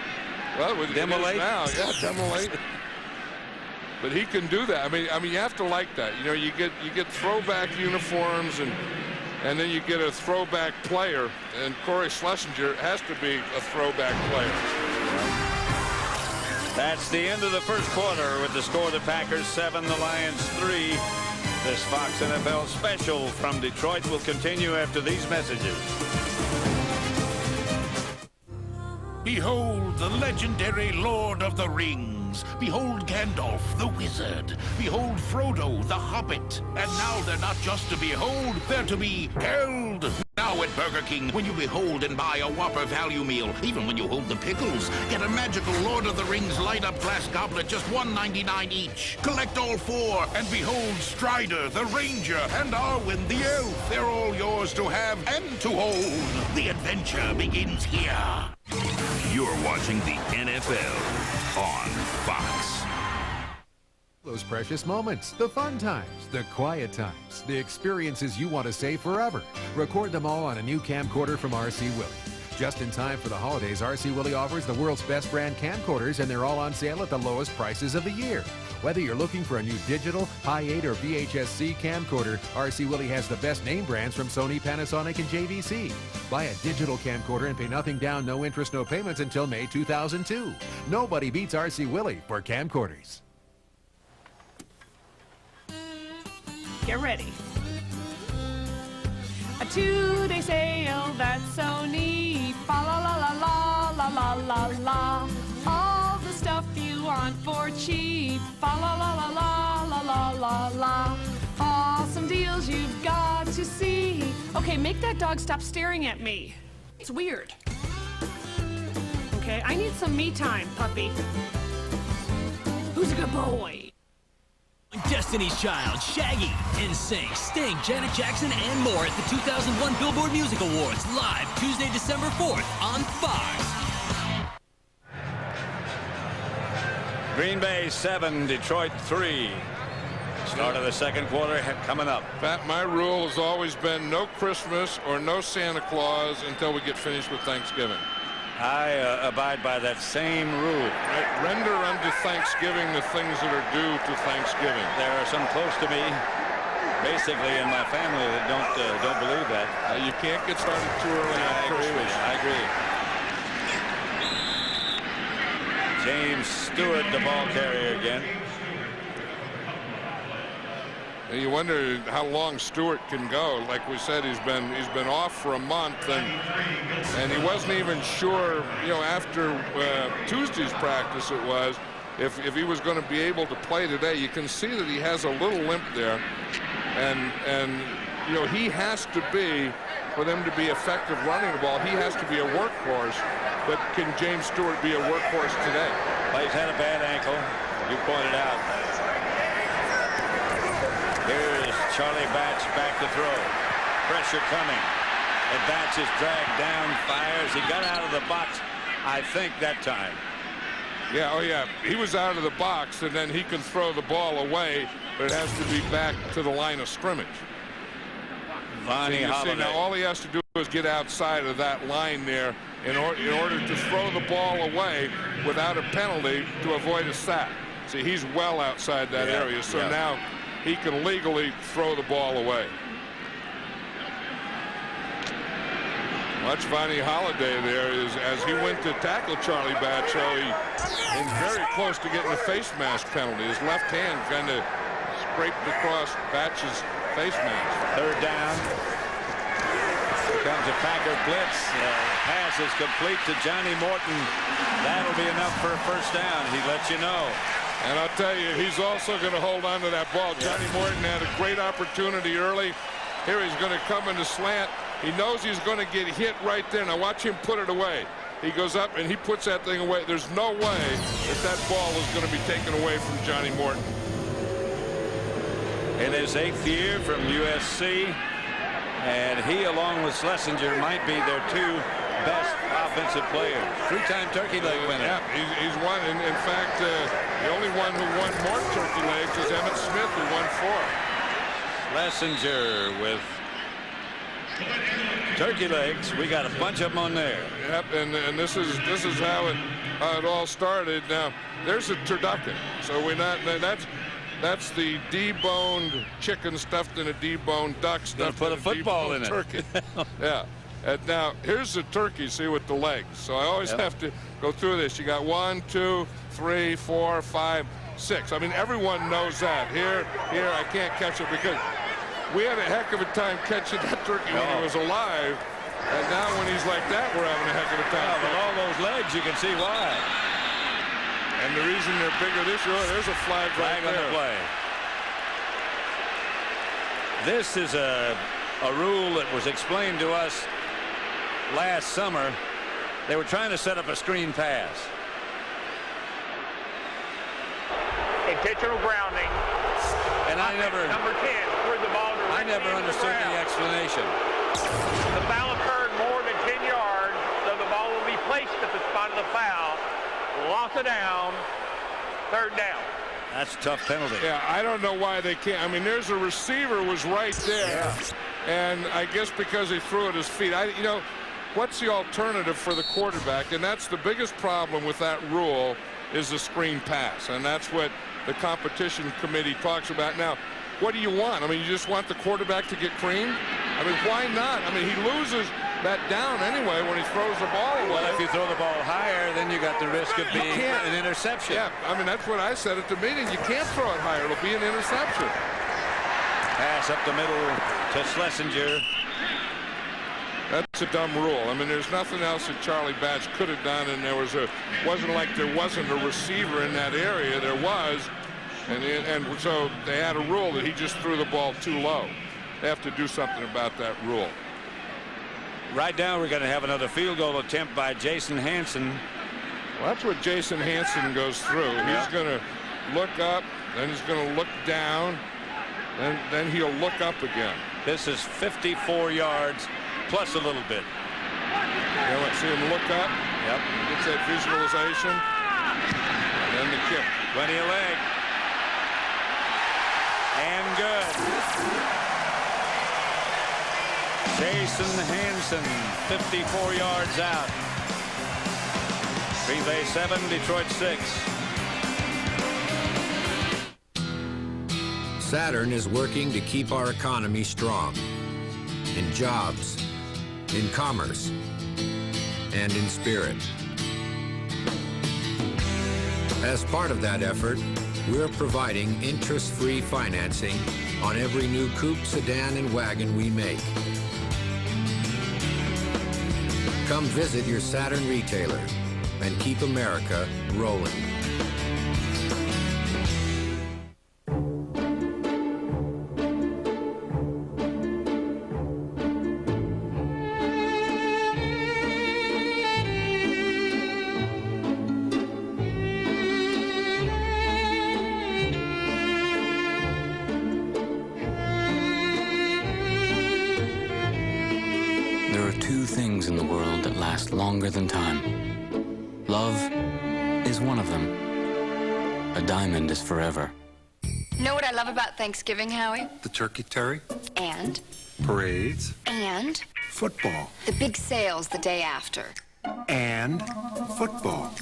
Well, demolate? Now, yeah, demolate. But he can do that. I mean, you have to like that. You know, you get throwback uniforms, and then you get a throwback player, and Cory Schlesinger has to be a throwback player. That's the end of the first quarter with the score: the Packers 7, the Lions 3. This Fox NFL special from Detroit will continue after these messages. Behold the legendary Lord of the Rings. Behold Gandalf, the wizard. Behold Frodo, the hobbit. And now they're not just to behold, they're to be held. Now at Burger King, when you behold and buy a Whopper value meal, even when you hold the pickles, get a magical Lord of the Rings light-up glass goblet, just $1.99 each. Collect all 4, and behold Strider, the ranger, and Arwen, the elf. They're all yours to have and to hold. The adventure begins here. You're watching the NFL on Fox. Those precious moments, the fun times, the quiet times, the experiences you want to save forever. Record them all on a new camcorder from RC Willey. Just in time for the holidays, RC Willey offers the world's best brand camcorders, and they're all on sale at the lowest prices of the year. Whether you're looking for a new digital, Hi8, or VHS-C camcorder, RC Willey has the best name brands from Sony, Panasonic, and JVC. Buy a digital camcorder and pay nothing down, no interest, no payments until May 2002. Nobody beats RC Willey for camcorders. Get ready. A 2-day sale that's so neat. Fa la la la la la la la la. All the stuff you want for cheap. Fa la la la la la la la la. Awesome deals you've got to see. Okay, make that dog stop staring at me. It's weird. Okay, I need some me time, puppy. Who's a good boy? Destiny's Child, Shaggy, NSYNC, Sting, Janet Jackson, and more at the 2001 Billboard Music Awards, live Tuesday, December 4th on Fox. Green Bay 7, Detroit 3. Start of the second quarter coming up. Pat, my rule has always been no Christmas or no Santa Claus until we get finished with Thanksgiving. I abide by that same rule. Right. Render unto Thanksgiving the things that are due to Thanksgiving. There are some close to me, basically in my family, that don't believe that. You can't get started too early on Christmas. I agree. James Stewart, the ball carrier again. You wonder how long Stewart can go. Like we said, he's been off for a month, and he wasn't even sure, you know, after Tuesday's practice it was, if he was going to be able to play today. You can see that he has a little limp there, and you know, he has to be, for them to be effective running the ball, he has to be a workhorse. But can James Stewart be a workhorse today? Well, he's had a bad ankle, you pointed out. Here's Charlie Batch back to throw. Pressure coming. And Batch is dragged down, fires. He got out of the box, I think, that time. Yeah, oh yeah. He was out of the box, and then he can throw the ball away, but it has to be back to the line of scrimmage. Vonnie Holliday. Now all he has to do is get outside of that line there in order to throw the ball away without a penalty to avoid a sack. See, he's well outside that area, so now he can legally throw the ball away. Watch Vonnie Holliday there as he went to tackle Charlie Batch. He was very close to getting a face mask penalty. His left hand kind of scraped across Batch's face mask. Third down. Here comes a Packer blitz. Pass is complete to Johnny Morton. That'll be enough for a first down. He lets you know. And I'll tell you, he's also going to hold on to that ball. Johnny Morton had a great opportunity early. Here he's going to come into slant. He knows he's going to get hit right there. Now watch him put it away. He goes up and he puts that thing away. There's no way that ball is going to be taken away from Johnny Morton. In his 8th year from USC, and he, along with Schlesinger, might be their two best offensive players. Three-time turkey leg winner. Yeah, he's won. In fact, the only one who won more turkey legs is Emmitt Smith, who won 4. Schlesinger with turkey legs. We got a bunch of them on there. Yep, and this is how it all started. Now there's a turducken, so that's the deboned chicken stuffed in a deboned duck stuffed put in a football in it. Turkey. Yeah. And now here's the turkey. See, with the legs. So I always have to go through this. You got 1, 2, 3, 4, 5, 6. I mean, everyone knows that. Here, I can't catch it because we had a heck of a time catching that turkey when he was alive. And now when he's like that, we're having a heck of a time. With all those legs, you can see why. And the reason they're bigger this year, there's a flag right on there. the play. This is a rule that was explained to us last summer. They were trying to set up a screen pass. Intentional grounding. And I never understood the explanation. The foul occurred more than 10 yards, so the ball will be placed at the spot of the foul. Loss of down, 3rd down. That's a tough penalty. Yeah, I don't know why they can't. I mean, there's a receiver was right there, and I guess because he threw at his feet. You know, what's the alternative for the quarterback? And that's the biggest problem with that rule is the screen pass, and that's what the competition committee talks about. Now, what do you want? I mean, you just want the quarterback to get creamed? I mean, why not? I mean, he loses that down anyway when he throws the ball away. Well, if you throw the ball higher, then you got the risk of being an interception. Yeah, I mean, that's what I said at the meeting. You can't throw it higher. It'll be an interception. Pass up the middle to Schlesinger. That's a dumb rule. I mean, there's nothing else that Charlie Batch could have done, and wasn't like there wasn't a receiver in that area. There was, and so they had a rule that he just threw the ball too low. They have to do something about that rule. Right now, we're going to have another field goal attempt by Jason Hansen. Well, that's what Jason Hansen goes through. He's going to look up, then he's going to look down, and then he'll look up again. This is 54 yards plus a little bit. You know, see him look up. Yep. Gets that visualization. And then the kick. Plenty of leg. And good. Jason Hansen, 54 yards out. Green Bay 7, Detroit 6. Saturn is working to keep our economy strong. In jobs, in commerce, and in spirit. As part of that effort, we're providing interest-free financing on every new coupe, sedan, and wagon we make. Come visit your Saturn retailer and keep America rolling. Longer than time. Love is one of them. A diamond is forever. You know what I love about Thanksgiving, Howie? The turkey, Terry. And? Parades. And? Football. The big sales the day after. And football.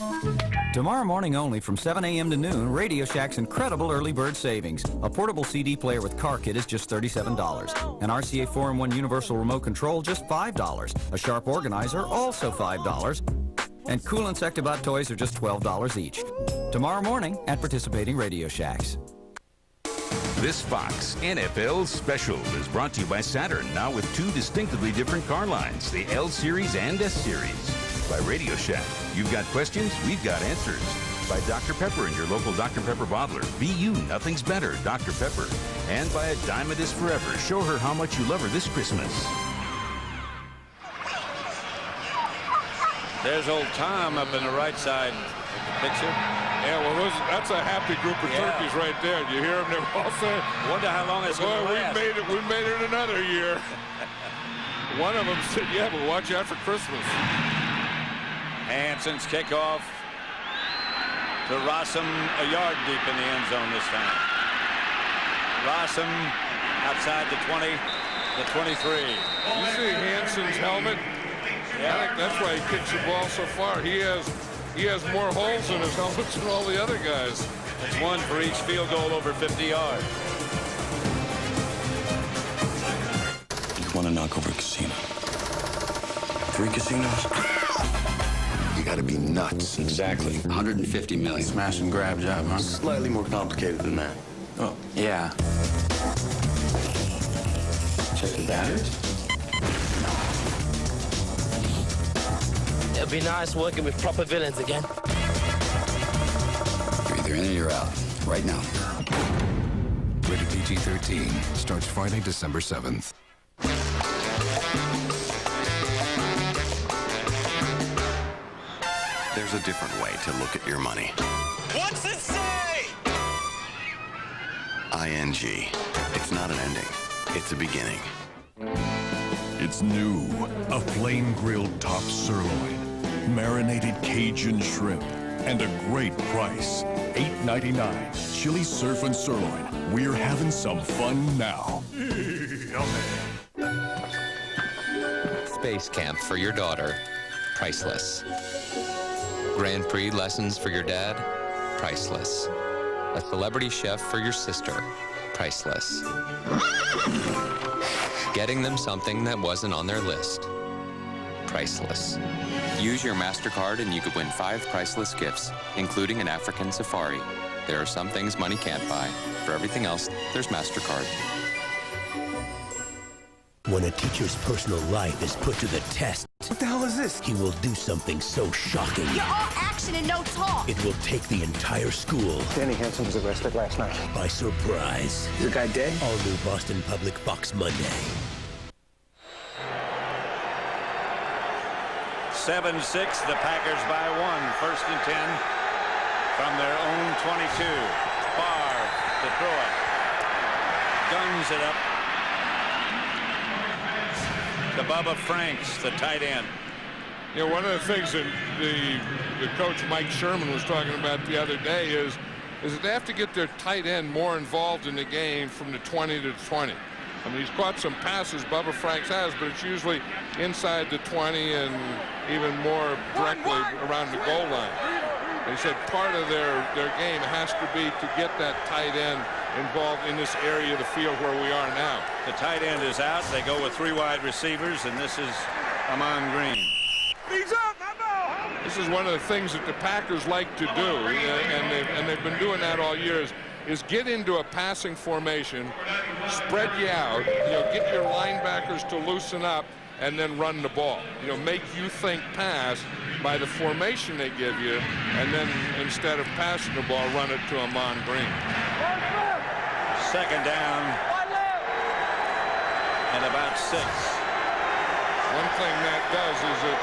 Tomorrow morning only from 7 a.m. to noon, Radio Shack's incredible early bird savings. A portable CD player with car kit is just $37. An RCA 4-in-1 universal remote control, just $5. A Sharp organizer, also $5. And cool Insectibot toys are just $12 each. Tomorrow morning at participating Radio Shacks. This Fox NFL Special is brought to you by Saturn, now with 2 distinctively different car lines, the L Series and S Series. By Radio Shack, you've got questions, we've got answers. By Dr. Pepper and your local Dr. Pepper bottler. Be you, nothing's better, Dr. Pepper. And by A Diamond is Forever. Show her how much you love her this Christmas. There's old Tom up in the right side of the picture. Yeah, well, that's a happy group of turkeys right there. You hear them? They're all saying, wonder how long it's going to last. We made it another year. One of them said, yeah, but watch out for Christmas. Hanson's kickoff to Rossum, a yard deep in the end zone this time. Rossum outside the 20, the 23. You see Hanson's helmet? Yeah. I think that's why he kicks the ball so far. He has more holes in his helmets than all the other guys. It's one for each field goal over 50 yards. You want to knock over a casino? 3 casinos? You gotta be nuts. Exactly. 150 million. Smash and grab job, huh? Slightly more complicated than that. Oh. Yeah. Check the batteries? It'll be nice working with proper villains again. You're either in or you're out. Right now. Rated PG-13. Starts Friday, December 7th. There's a different way to look at your money. What's it say? ING. It's not an ending. It's a beginning. It's new. A flame-grilled top sirloin, marinated Cajun shrimp, and a great price. $8.99. Chili surf and sirloin. We're having some fun now. Space camp for your daughter. Priceless. Grand Prix lessons for your dad. Priceless. A celebrity chef for your sister. Priceless. Getting them something that wasn't on their list. Priceless. Use your MasterCard and you could win 5 priceless gifts, including an African safari. There are some things money can't buy. For everything else, there's MasterCard. When a teacher's personal life is put to the test, What the hell is this? he will do something so shocking. You're all action and no talk. It will take the entire school Danny Hanson was arrested last night. by surprise. Is the guy dead? All new Boston Public Fox Monday. 7-6, the Packers by 1. First and 10 from their own 22. Favre to throw it. Guns it up to Bubba Franks, the tight end. You know, one of the things that the coach Mike Sherman was talking about the other day is that they have to get their tight end more involved in the game from the 20 to the 20. I mean, he's caught some passes, Bubba Franks has, but it's usually inside the 20 and even more directly around the goal line. They said part of their game has to be to get that tight end involved in this area of the field where we are now. The tight end is out. They go with 3 wide receivers, and this is Ahman Green. He's up, this is one of the things that the Packers like to do, and they've been doing that all year, is get into a passing formation, spread you out, get your linebackers to loosen up, and then run the ball. Make you think pass by the formation they give you, and then instead of passing the ball, run it to Ahman Green. Second down and about 6. One thing that does is it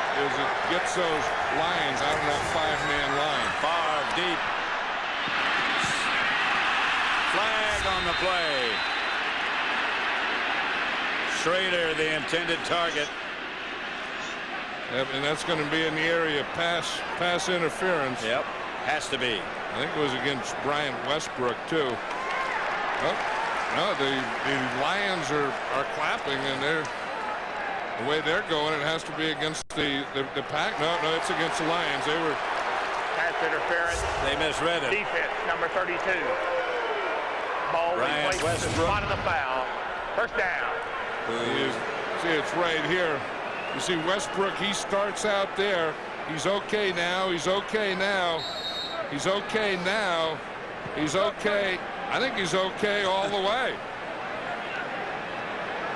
gets those Lions out of that 5-man line. Favre deep. Flag on the play. Schrader, the intended target. Yep, and that's going to be in the area of pass interference. Yep, has to be. I think it was against Brian Westbrook, too. Oh, no, the Lions are clapping, and the way they're going, it has to be against the Pack. No, it's against the Lions. They were pass interference. They misread it. Defense, number 32. Ball replaced the spot of the foul. First down. See, it's right here. You see Westbrook, he starts out there. He's okay now. He's okay now. He's okay now. He's okay. I think he's okay all the way.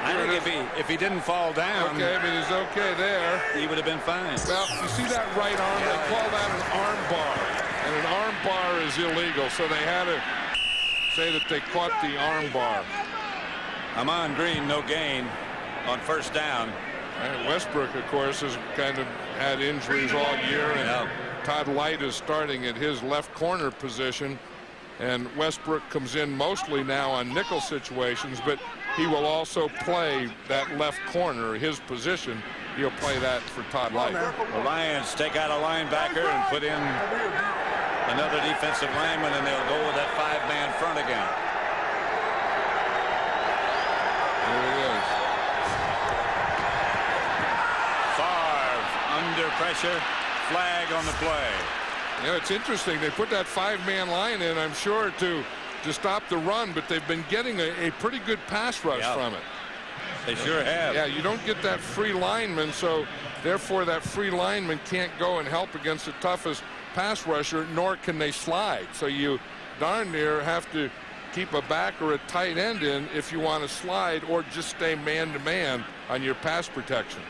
I think if he didn't fall down, okay, but he's okay there. He would have been fine. Well, you see that right arm? They call that an arm bar, and an arm bar is illegal. So they had to say that they caught the arm bar. Ahman Green, no gain on first down. And Westbrook, of course, has kind of had injuries all year, and Todd Light is starting at his left corner position. And Westbrook comes in mostly now on nickel situations, but he will also play that left corner, his position. He'll play that for Todd Lyght. The Lions take out a linebacker and put in another defensive lineman, and they'll go with that 5-man front again. There he is. Favre under pressure, flag on the play. You know, it's interesting. They put that 5-man line in, I'm sure, to stop the run, but they've been getting a pretty good pass rush from it. They sure have. Yeah, you don't get that free lineman, so therefore that free lineman can't go and help against the toughest pass rusher, nor can they slide. So you darn near have to keep a back or a tight end in if you want to slide, or just stay man-to-man on your pass protection.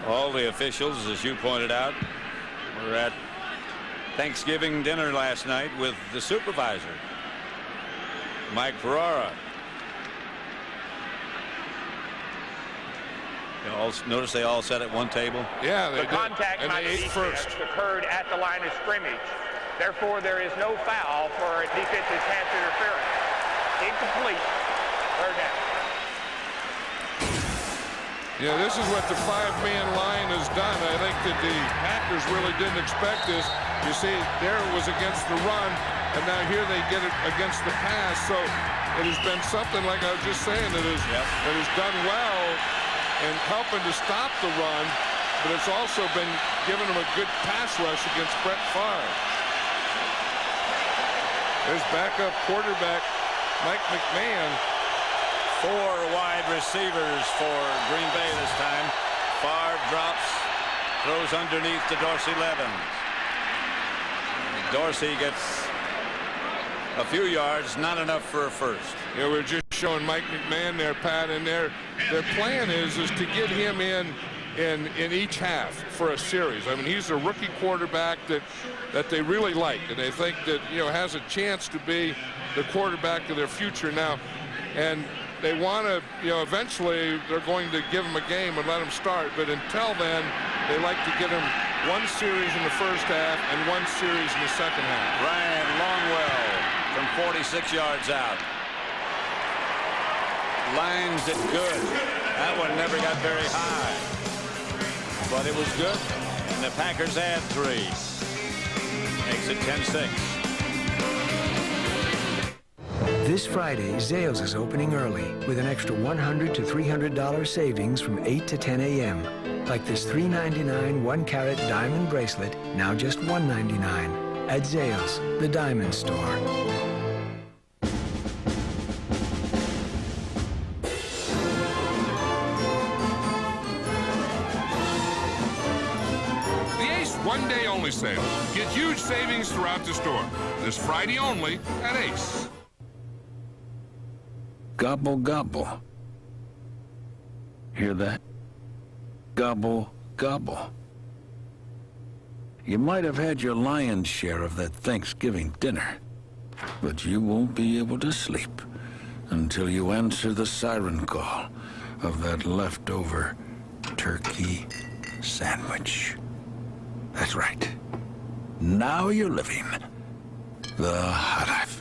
All the officials, as you pointed out, were at Thanksgiving dinner last night with the supervisor, Mike Ferrara. You all notice they all sat at one table. Yeah, the contact by the defense occurred at the line of scrimmage. Therefore, there is no foul for a defensive pass interference. Incomplete. Third down. Yeah, this is what the 5-man line has done. I think that the Packers really didn't expect this. You see, there it was against the run, and now here they get it against the pass. So it has been something, like I was just saying, that has done well in helping to stop the run, but it's also been giving them a good pass rush against Brett Favre. There's backup quarterback Mike McMahon. 4 wide receivers for Green Bay this time. Favre drops, throws underneath to Dorsey Levens. Dorsey gets a few yards, not enough for a first. Yeah, we're just showing Mike McMahon there, Pat, and their plan is to get him in each half for a series. I mean, he's a rookie quarterback that they really like, and they think that, you know, has a chance to be the quarterback of their future now. And they want to, you know, eventually they're going to give him a game and let him start. But until then, they like to get him one series in the first half and one series in the second half. Ryan Longwell from 46 yards out. Lines it good. That one never got very high. But it was good. And the Packers add 3. Makes it 10-6. This Friday, Zales is opening early with an extra $100 to $300 savings from 8 to 10 a.m. Like this $3.99 1-carat diamond bracelet, now just $1.99 at Zales, the diamond store. The Ace one-day only sale. Get huge savings throughout the store. This Friday only at Ace. Gobble, gobble. Hear that? Gobble, gobble. You might have had your lion's share of that Thanksgiving dinner, but you won't be able to sleep until you answer the siren call of that leftover turkey sandwich. That's right. Now you're living the high life.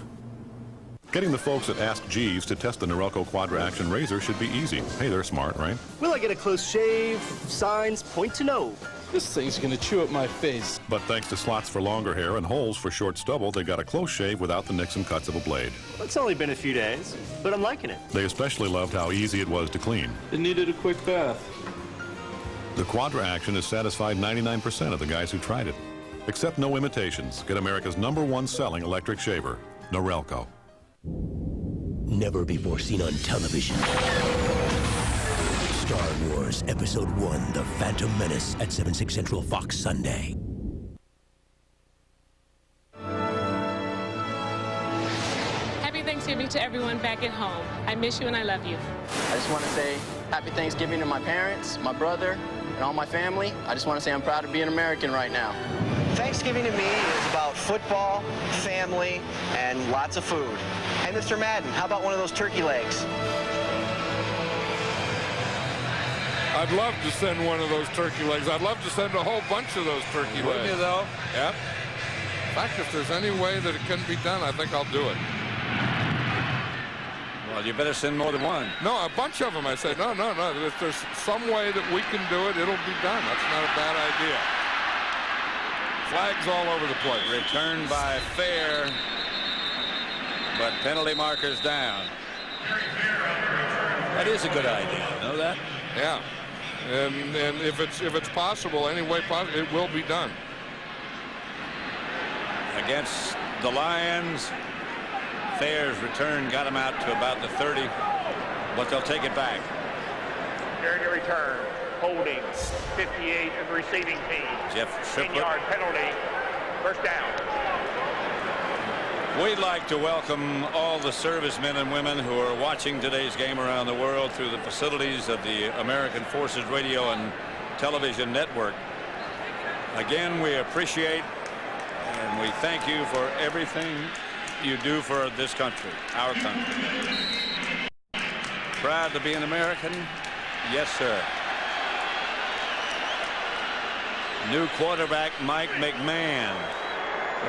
Getting the folks at Ask Jeeves to test the Norelco Quadra Action Razor should be easy. Hey, they're smart, right? Will I get a close shave? Signs point to no. This thing's gonna chew up my face. But thanks to slots for longer hair and holes for short stubble, they got a close shave without the nicks and cuts of a blade. It's only been a few days, but I'm liking it. They especially loved how easy it was to clean. It needed a quick bath. The Quadra Action has satisfied 99% of the guys who tried it. Accept no imitations. Get America's #1 selling electric shaver, Norelco. Never before seen on television. Star Wars Episode 1, The Phantom Menace at 7/6 Central Fox Sunday. Happy Thanksgiving to everyone back at home. I miss you and I love you. I just want to say happy Thanksgiving to my parents, my brother, and all my family. I just want to say I'm proud to be an American right now. Thanksgiving to me is about football, family, and lots of food. Hey, Mr. Madden, how about one of those turkey legs? I'd love to send one of those turkey legs. I'd love to send a whole bunch of those turkey legs. Would you, though? Yep. In fact, if there's any way that it can be done, I think I'll do it. Well, you better send more than one. No, a bunch of them. I said, no. If there's some way that we can do it, it'll be done. That's not a bad idea. Flags all over the place. Returned by Fair, but penalty markers down. That is a good idea. Know that? Yeah. And if it's possible, any way possible, it will be done. Against the Lions, Fair's return got him out to about the 30, but they'll take it back. During the return, holding 58 of the receiving team. Jeff Triplett. 10-yard penalty, first down. We'd like to welcome all the servicemen and women who are watching today's game around the world through the facilities of the American Forces Radio and Television Network. Again, we appreciate and we thank you for everything you do for this country, our country. Proud to be an American? Yes, sir. New quarterback Mike McMahon.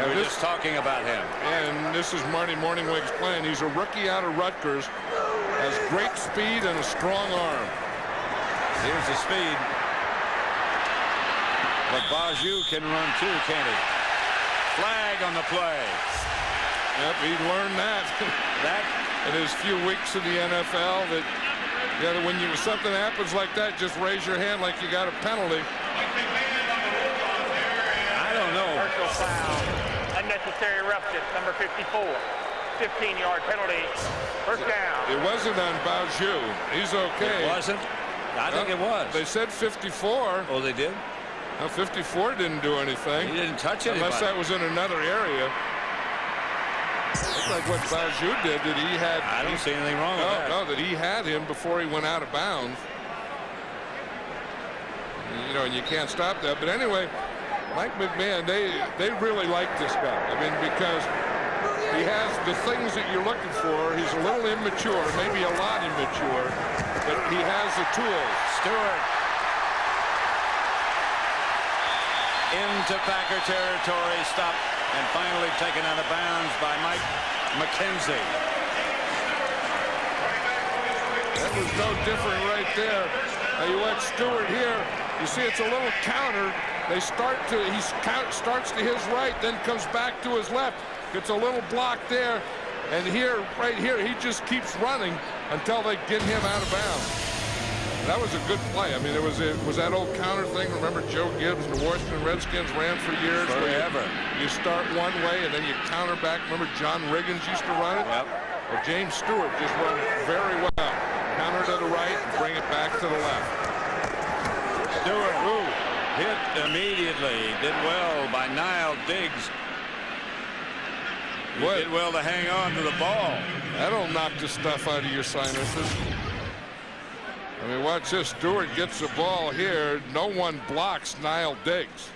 We were just talking about him. And this is Marty Morningweg's plan. He's a rookie out of Rutgers. Has great speed and a strong arm. Here's the speed. But Baju can run too, can't he? Flag on the play. Yep, he learned that. In his few weeks in the NFL, that when something happens like that, just raise your hand like you got a penalty. I don't know. Personal foul. Unnecessary roughness, number 54. 15-yard penalty. First down. It wasn't on Baju. He's okay. It wasn't? I think it was. They said 54. Oh, they did? No, 54 didn't do anything. He didn't touch anybody. Unless that was in another area. Looks like what Baju did, that he had... I don't see anything wrong with that. No, that he had him before he went out of bounds. And you can't stop that. But anyway, Mike McMahon, they really like this guy. I mean, because he has the things that you're looking for. He's a little immature, maybe a lot immature, but he has the tools. Stewart. Into Packer territory, stopped and finally taken out of bounds by Mike McKenzie. That was no different right there. Now you watch Stewart here. You see it's a little counter. He starts to his right, then comes back to his left. Gets a little block there. And right here, he just keeps running until they get him out of bounds. That was a good play. I mean, it was that old counter thing. Remember Joe Gibbs and the Washington Redskins ran for years. Forever. You start one way and then you counter back. Remember John Riggins used to run it? Yep. Well, James Stewart just run very well. Counter to the right and bring it back to the left. Stewart, hit immediately. Did well by Niall Diggs. He did well to hang on to the ball. That'll knock the stuff out of your sinuses. I mean, watch this. Stewart gets the ball here. No one blocks Niall Diggs.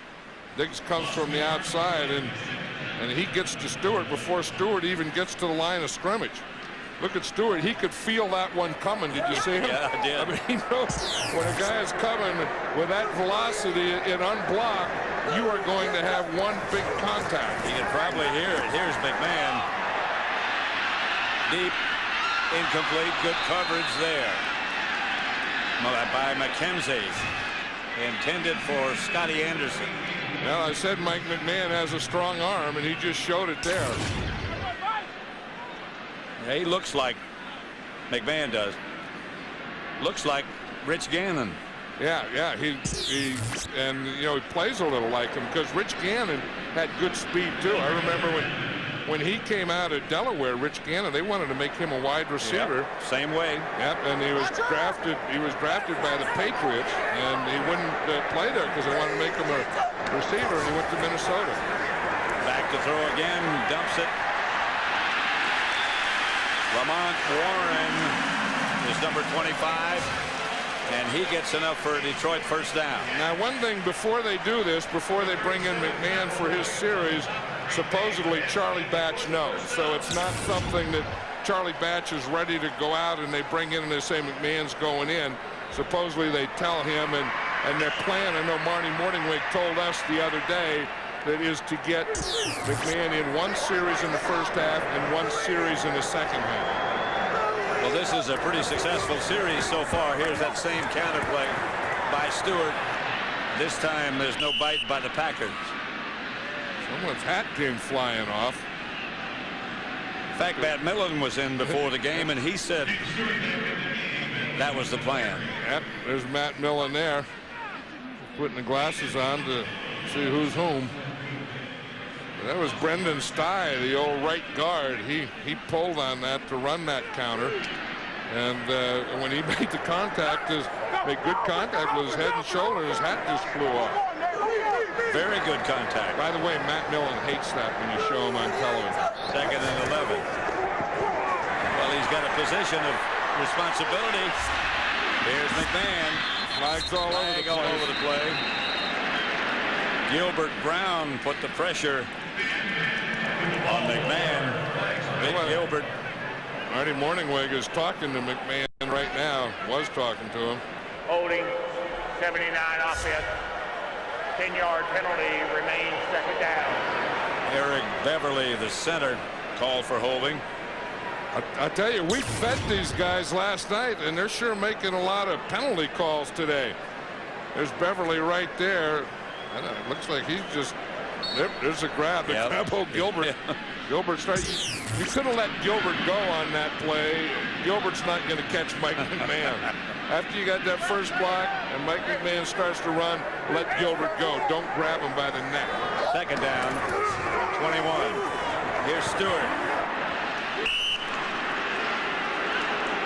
Diggs comes from the outside, and he gets to Stewart before Stewart even gets to the line of scrimmage. Look at Stewart. He could feel that one coming. Did you see him? Yeah, I did. I mean, he knows when a guy is coming with that velocity and unblocked, you are going to have one big contact. You can probably hear it. Here's McMahon. Deep, incomplete, good coverage there by McKenzie, intended for Scotty Anderson. Well, I said Mike McMahon has a strong arm, and he just showed it there. Yeah, he looks like McMahon does. Looks like Rich Gannon. Yeah, he plays a little like him because Rich Gannon had good speed too. I remember when he came out of Delaware, Rich Gannon, they wanted to make him a wide receiver. Yep, same way. Yep, and he was drafted by the Patriots, and he wouldn't play there because they wanted to make him a receiver, and he went to Minnesota. Back to throw again, dumps it. Lamont Warren is number 25, and he gets enough for a Detroit first down. Now, one thing before they do this, before they bring in McMahon for his series, supposedly Charlie Batch knows. So it's not something that Charlie Batch is ready to go out and they bring in and they say McMahon's going in. Supposedly they tell him, and their plan, I know Marty Morningweg told us the other day, that is to get McMahon in one series in the first half and one series in the second half. Well, this is a pretty successful series so far. Here's that same counterplay by Stewart. This time there's no bite by the Packers. Someone's hat came flying off. In fact, Matt Millen was in before the game, and he said that was the plan. Yep, there's Matt Millen there, putting the glasses on to see who's whom. That was Brendan Stye, the old right guard. He pulled on that to run that counter, and when he made the contact, made good contact with his head and shoulder, his hat just flew off. Very good contact. By the way, Matt Millen hates that when you show him on television. 2nd and 11. Well, he's got a position of responsibility. Here's McMahon. Flags all over the play. Gilbert Brown put the pressure on McMahon. Big Gilbert. Marty Morningweg is talking to McMahon right now. Was talking to him. Holding, 79 offense. 10-yard penalty, remains second down. Eric Beverly, the center, called for holding. I tell you, we fed these guys last night, and they're sure making a lot of penalty calls today. There's Beverly right there. And it looks like he's just, there's a grab. The grab hold Gilbert. Gilbert starts. You could have let Gilbert go on that play. Gilbert's not going to catch Mike McMahon. After you got that first block and Mike McMahon starts to run, let Gilbert go. Don't grab him by the neck. Second down, 21. Here's Stewart.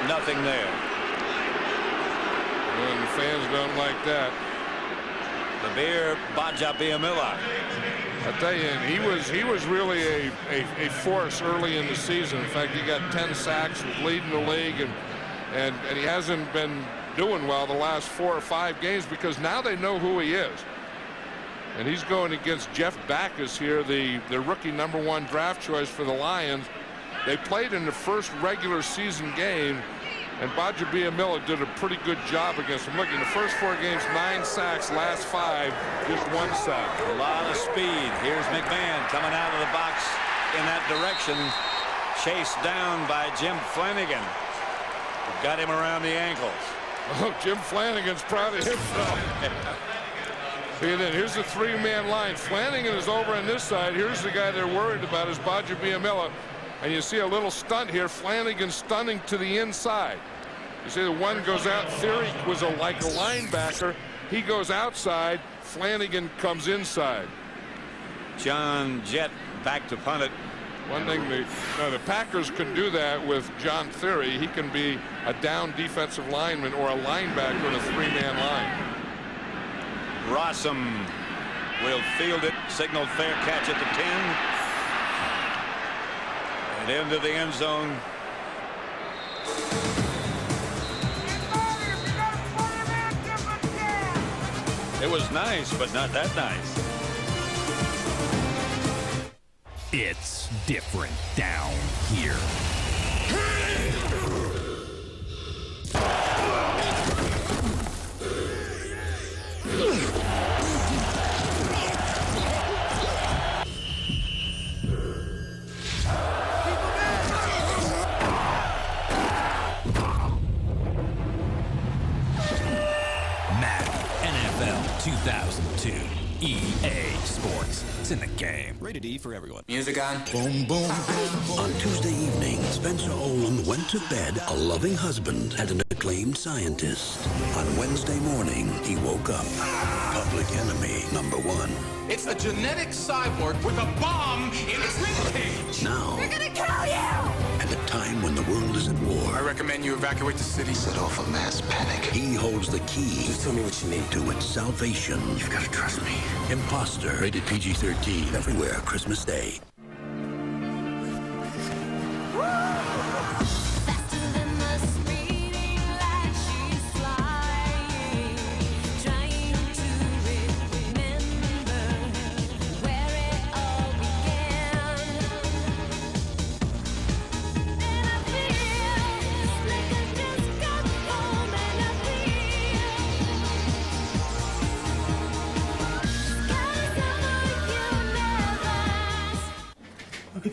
Nothing there. And the fans don't like that. Nabir Gbaja-Biamila. I tell you, and he was really a force early in the season. In fact, he got 10 sacks, was leading the league, and he hasn't been doing well the last 4 or 5 games because now they know who he is. And he's going against Jeff Backus here, the rookie #1 draft choice for the Lions. They played in the first regular season game, and Gbaja-Biamila did a pretty good job against him. Look, in the first 4 games, 9 sacks, last 5, just 1 sack. A lot of speed. Here's McMahon coming out of the box in that direction. Chased down by Jim Flanagan. Got him around the ankles. Oh, Jim Flanagan's proud of himself. See, then here's the 3-man line. Flanagan is over on this side. Here's the guy they're worried about is Gbaja-Biamila. And you see a little stunt here. Flanagan stunning to the inside. You see the one goes out. Theory was like a linebacker. He goes outside. Flanagan comes inside. John Jett back to punt it. One thing, the Packers can do that with John Theory. He can be a down defensive lineman or a linebacker in a 3-man line. Rossum will field it. Signaled fair catch at the 10. And into the end zone. It was nice, but not that nice. It's different down here. Madden NFL 2002 EA Sports. It's in the game. Rated E for everyone. Music on. Boom, boom, boom. On Tuesday evening, Spencer Olin went to bed a loving husband and an acclaimed scientist. On Wednesday morning, he woke up. Public enemy #1. It's a genetic cyborg with a bomb in its ribcage. Now, They're gonna kill you! at a time when the world is at war, I recommend you evacuate the city. set off a mass panic. He holds the key. Just tell me what you need. To its salvation. You've got to trust me. Imposter. Rated PG-13. Everywhere Christmas Day.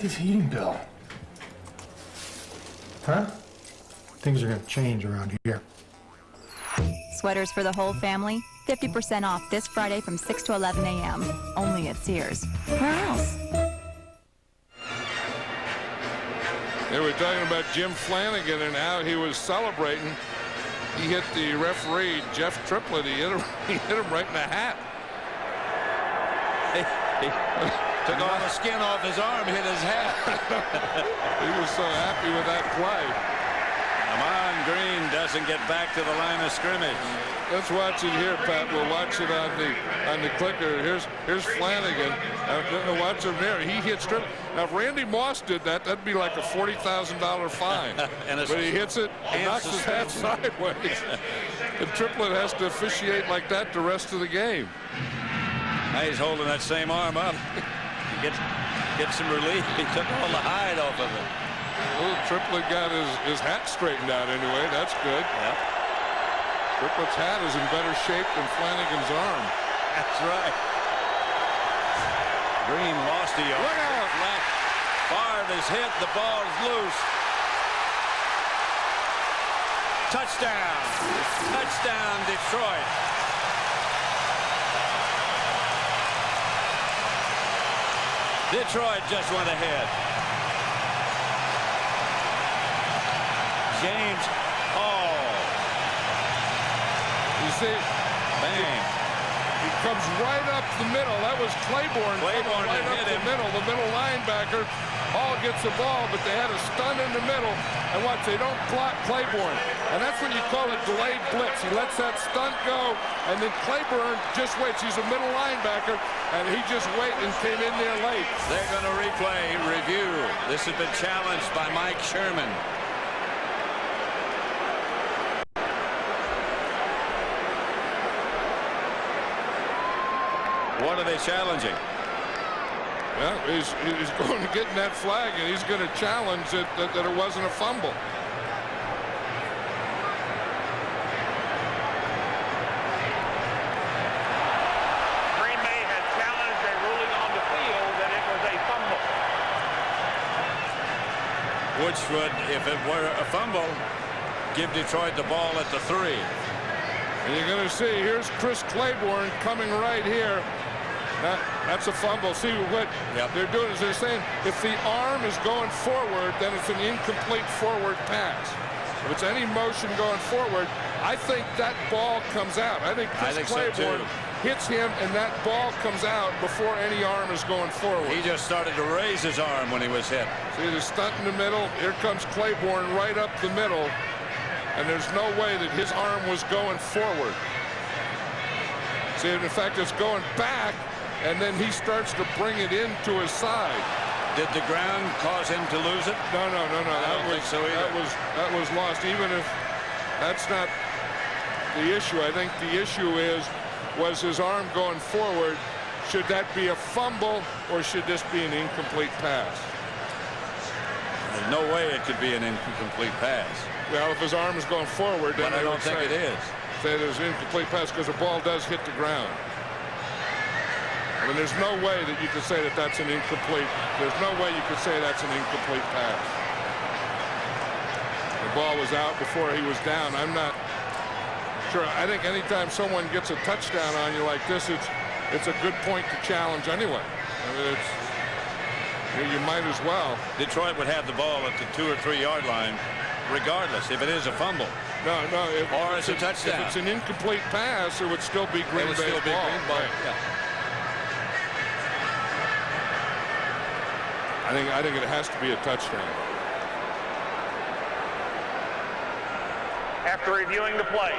this heating bill. Huh? Things are gonna change around here. Sweaters for the whole family, 50% off this Friday from 6 to 11 a.m. Only at Sears. Where else? They were talking about Jim Flanagan and how he was celebrating. He hit the referee, Jeff Triplett. He hit him right in the hat. He took all the skin off his arm, hit his hat. He was so happy with that play. Ahman Green doesn't get back to the line of scrimmage. Let's watch it here, Pat. We'll watch it on the clicker. Here's Flanagan. Watch him there. He hits Triplett. Now, if Randy Moss did that, that'd be like a $40,000 fine. But he hits it and knocks his hat sideways. And Triplett has to officiate like that the rest of the game. Now he's holding that same arm up. He gets some relief. He took all the hide off of it. Well, Triplett got his hat straightened out anyway. That's good. Yep. Triplett's hat is in better shape than Flanagan's arm. That's right. Green lost the arm. Look out! Favre is hit. The ball's loose. Touchdown. Touchdown, Detroit. Detroit just went ahead. James Hall. You see, bang. He comes right up the middle. That was Claiborne right up the middle. The middle linebacker. Hall gets the ball, but they had a stun in the middle. And watch, they don't block Claiborne. And that's when you call it delayed blitz. He lets that stunt go, and then Claiborne just waits. He's a middle linebacker, and he just waited and came in there late. They're going to review. This has been challenged by Mike Sherman. What are they challenging? Well, he's going to get in that flag, and he's going to challenge it that it wasn't a fumble. Green Bay has challenged a ruling on the field that it was a fumble. Which would, if it were a fumble, give Detroit the ball at the 3. And you're going to see, here's Chris Claiborne coming right here. That's a fumble. See what they're doing is they're saying if the arm is going forward, then it's an incomplete forward pass. If it's any motion going forward, I think that ball comes out. I think Chris Claiborne hits him, and that ball comes out before any arm is going forward. He just started to raise his arm when he was hit. See the stunt in the middle. Here comes Claiborne right up the middle, and there's no way that his arm was going forward. See, in fact, it's going back. And then he starts to bring it into his side. Did the ground cause him to lose it? No. I don't think so either. That was lost. Even if that's not the issue, I think the issue was his arm going forward. Should that be a fumble, or should this be an incomplete pass? There's no way it could be an incomplete pass. Well, if his arm is going forward, then I don't think it is. Say there's an incomplete pass because the ball does hit the ground. I mean, there's no way that you could say that that's an incomplete. There's no way you could say that's an incomplete pass. The ball was out before he was down. I'm not sure. I think anytime someone gets a touchdown on you like this, it's a good point to challenge anyway. I mean, you might as well. Detroit would have the ball at the 2 or 3 yard line, regardless if it is a fumble. No. Or it's a touchdown. If it's an incomplete pass, it would still be Green Bay's ball. Right. Yeah. I think it has to be a touchdown. After reviewing the play,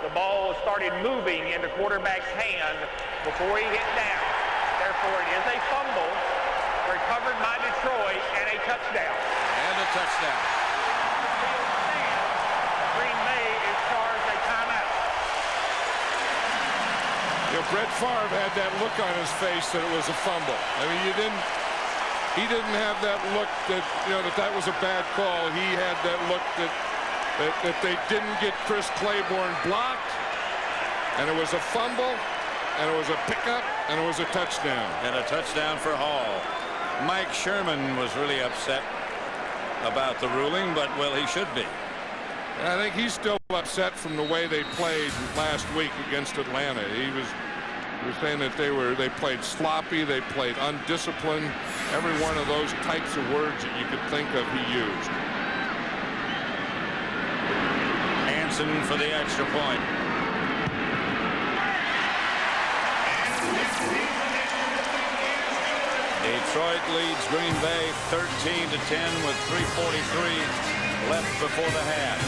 the ball started moving in the quarterback's hand before he hit down. Therefore, it is a fumble recovered by Detroit and a touchdown. And a touchdown. Green Bay is charged a timeout. You know, Brett Favre had that look on his face that it was a fumble. I mean, he didn't have that look that, you know, that was a bad call. He had that look that they didn't get Chris Claiborne blocked, and it was a fumble, and it was a pickup, and it was a touchdown. And a touchdown for Hall. Mike Sherman was really upset about the ruling, but, well, he should be. I think he's still upset from the way they played last week against Atlanta. He was saying that they played sloppy, they played undisciplined. Every one of those types of words that you could think of, he used. Hansen for the extra point. Detroit leads Green Bay 13-10 with 3:43 left before the half.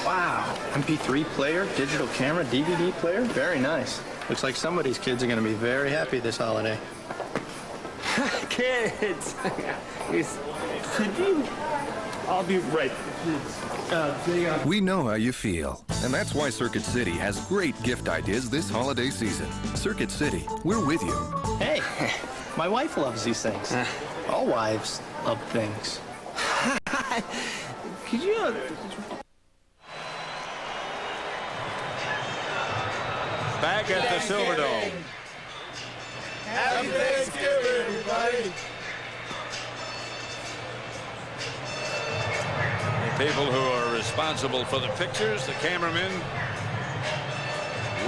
Wow, MP3 player, digital camera, DVD player, very nice. Looks like somebody's kids are going to be very happy this holiday. Kids! Could you? I'll be right. We know how you feel, and that's why Circuit City has great gift ideas this holiday season. Circuit City, we're with you. Hey, my wife loves these things. All wives love things. Could you? Back at the Silverdome. Happy Thanksgiving, everybody. The people who are responsible for the pictures, the cameramen,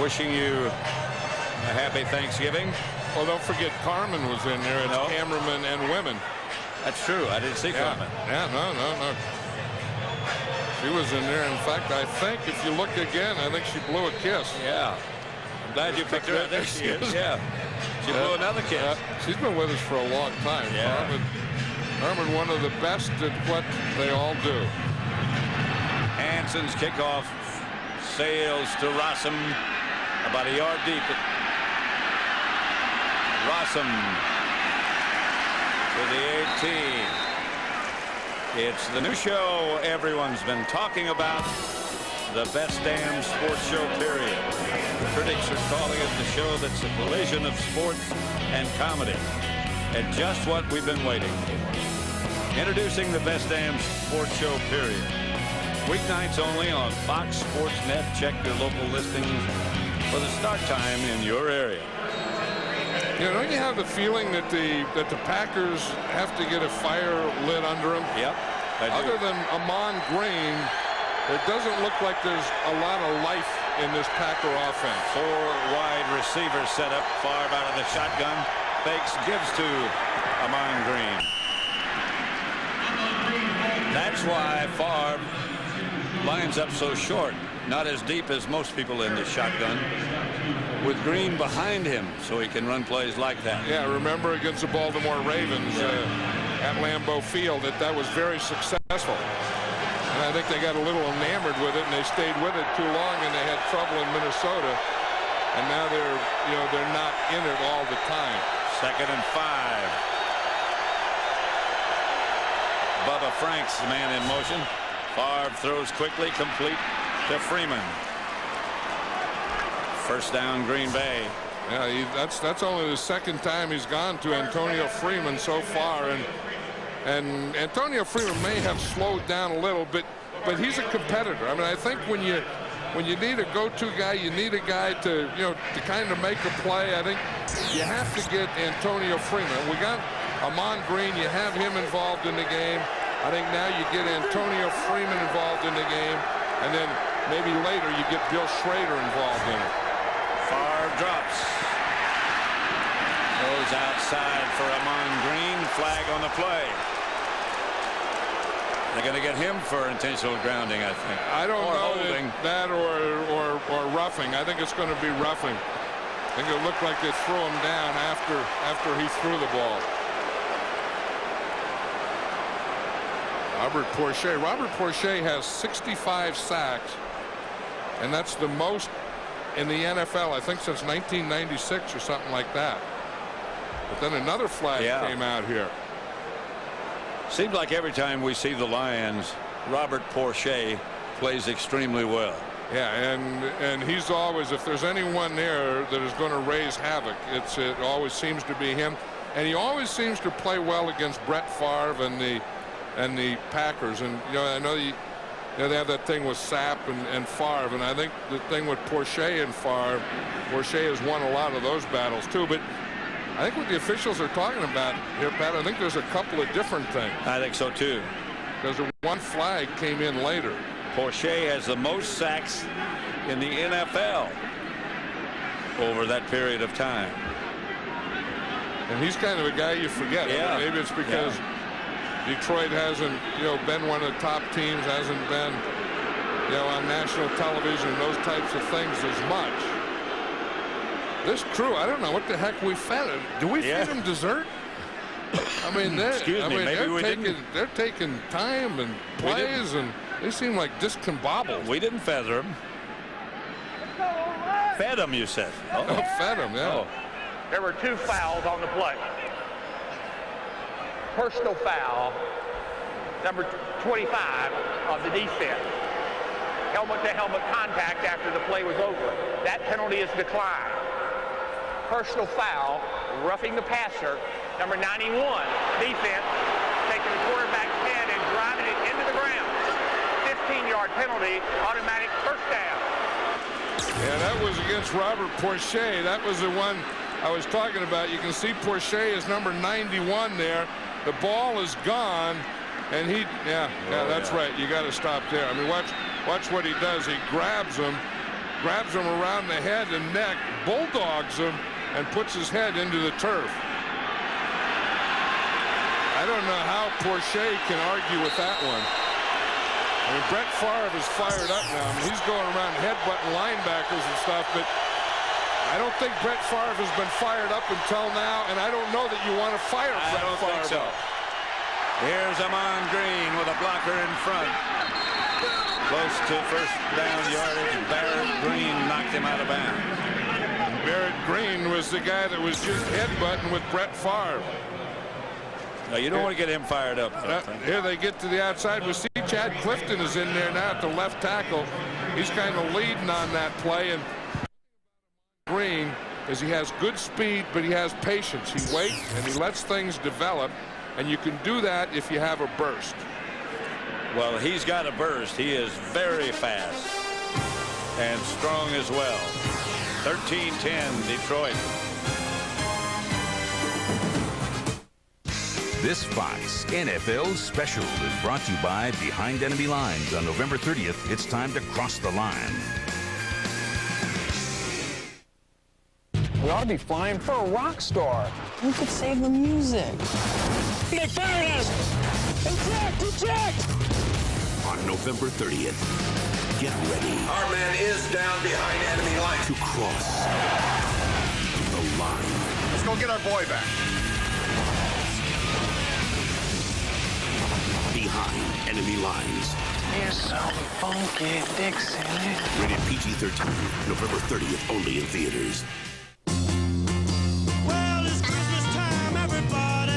wishing you a happy Thanksgiving. Well, don't forget Carmen was in there. It's cameramen and women. That's true. I didn't see Carmen. Yeah, no. She was in there. In fact, I think if you look again, I think she blew a kiss. Yeah. I'm glad you picked her. There she is. Yeah. She blew another kiss. She's been with us for a long time. Yeah. Carmen, one of the best at what they all do. Hansen's kickoff sails to Rossum about a yard deep. Rossum to the 18. It's the new show everyone's been talking about, the best damn sports show, period. The critics are calling it the show that's a collision of sports and comedy, and just what we've been waiting for. Introducing the best damn sports show, period. Weeknights only on Fox Sports Net. Check your local listings for the start time in your area. You know, don't you have the feeling that the Packers have to get a fire lit under them? Yep. Other than Amon Green, it doesn't look like there's a lot of life in this Packer offense. 4 wide receivers set up. Favre out of the shotgun. Fakes, gives to Amon Green. That's why Favre lines up so short, not as deep as most people in the shotgun, with Green behind him so he can run plays like that. Yeah, remember against the Baltimore Ravens at Lambeau Field that was very successful. And I think they got a little enamored with it, and they stayed with it too long, and they had trouble in Minnesota. And now they're not in it all the time. 2nd and 5. Bubba Franks, the man in motion. Favre throws quickly, complete to Freeman. First down, Green Bay. Yeah, that's only the second time he's gone to Antonio Freeman so far, and Antonio Freeman may have slowed down a little bit, but he's a competitor. I mean, I think when you need a go-to guy, you need a guy to kind of make a play. I think you have to get Antonio Freeman. We got Amon Green. You have him involved in the game. I think now you get Antonio Freeman involved in the game, and then maybe later you get Bill Schrader involved in it. Favre drops. Goes outside for Amon Green. Flag on the play. They're going to get him for intentional grounding, I think. I don't know that or roughing. I think it's going to be roughing. I think it looked like they threw him down after he threw the ball. Robert Porcher has 65 sacks, and that's the most in the NFL, I think, since 1996 or something like that. But then another flag came out here. Seems like every time we see the Lions, Robert Porcher plays extremely well. Yeah, and he's always, if there's anyone there that is going to raise havoc, it always seems to be him. And he always seems to play well against Brett Favre and the Packers. And I know You know, they have that thing with Sapp and Favre, and I think the thing with Porsche and Favre, Porsche has won a lot of those battles too. But I think what the officials are talking about here, Pat, I think there's a couple of different things. I think so too. Because one flag came in later. Porsche has the most sacks in the NFL over that period of time. And he's kind of a guy you forget. Yeah. I mean, maybe it's because Detroit hasn't, been one of the top teams, hasn't been, on national television and those types of things as much. This crew, I don't know what the heck we fed him. Do we feed him dessert? I mean, they're taking time and plays, and they seem like discombobbled. We didn't feather them. Fed them, you said. Oh, fed them, yeah. Oh. There were 2 fouls on the play. Personal foul, number 25 of the defense. Helmet-to-helmet contact after the play was over. That penalty is declined. Personal foul, roughing the passer, number 91, defense, taking the quarterback's head and driving it into the ground. 15-yard penalty, automatic first down. Yeah, that was against Robert Porsche. That was the one I was talking about. You can see Porsche is number 91 there. The ball is gone, and that's right. You got to stop there. I mean, watch what he does. He grabs him around the head and neck, bulldogs him, and puts his head into the turf. I don't know how Porsche can argue with that one. I mean, Brett Favre is fired up now. I mean, he's going around headbutting linebackers and stuff, but I don't think Brett Favre has been fired up until now, and I don't know that you want to fire Brett Favre. I don't think so. Here's Amon Green with a blocker in front. Close to first down yardage. Barrett Green knocked him out of bounds. Barrett Green was the guy that was just headbutting with Brett Favre. No, you don't want to get him fired up. Here they get to the outside. We see Chad Clifton is in there now at the left tackle. He's kind of leading on that play, and Green is he has good speed, but he has patience. He waits and he lets things develop, and you can do that if you have a burst. Well, he's got a burst. He is very fast and strong as well. 13-10 Detroit. This Fox NFL special is brought to you by Behind Enemy Lines. On November 30th, it's time to cross the line. We ought to be flying for a rock star. We could save the music. They fired us! Eject! On November 30th, get ready. Our man is down behind enemy lines. To cross the line. Let's go get our boy back. Behind enemy lines. You're so funky, Dixie. Rated PG-13. November 30th, only in theaters. Well, it's Christmas time, everybody.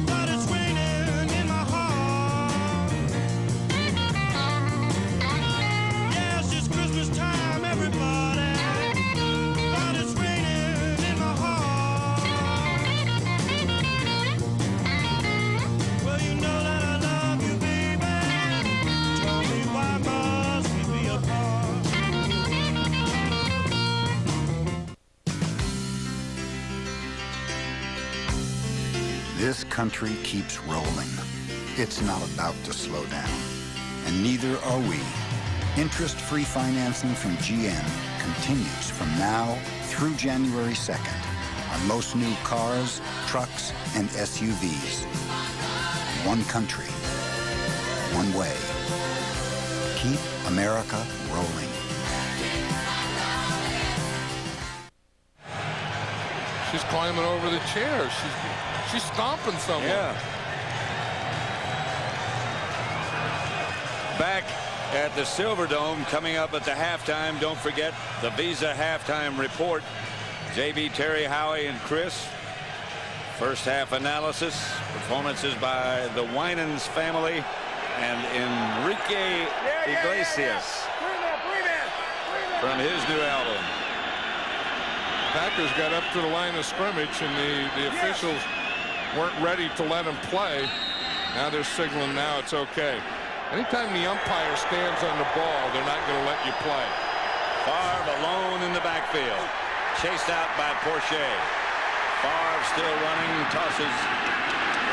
But it's raining in my heart. Yes, it's Christmas time, everybody. But it's raining in my heart. Well, you know that I love you, baby. Tell me why must we be apart? This country keeps rolling. It's not about to slow down. And neither are we. Interest-free financing from GM continues from now through January 2nd on most new cars, trucks, and SUVs. One country, one way. Keep America rolling. She's climbing over the chair. She's stomping someone. Yeah. Back at the Silverdome, coming up at the halftime. Don't forget the Visa halftime report. JB, Terry, Howie, and Chris. First half analysis. Performances by the Winans family and Enrique Iglesias from his new album. Packers got up to the line of scrimmage, and the officials weren't ready to let him play. Now they're signaling now it's okay. Anytime the umpire stands on the ball, they're not going to let you play. Favre alone in the backfield. Chased out by Porsche. Favre still running, tosses,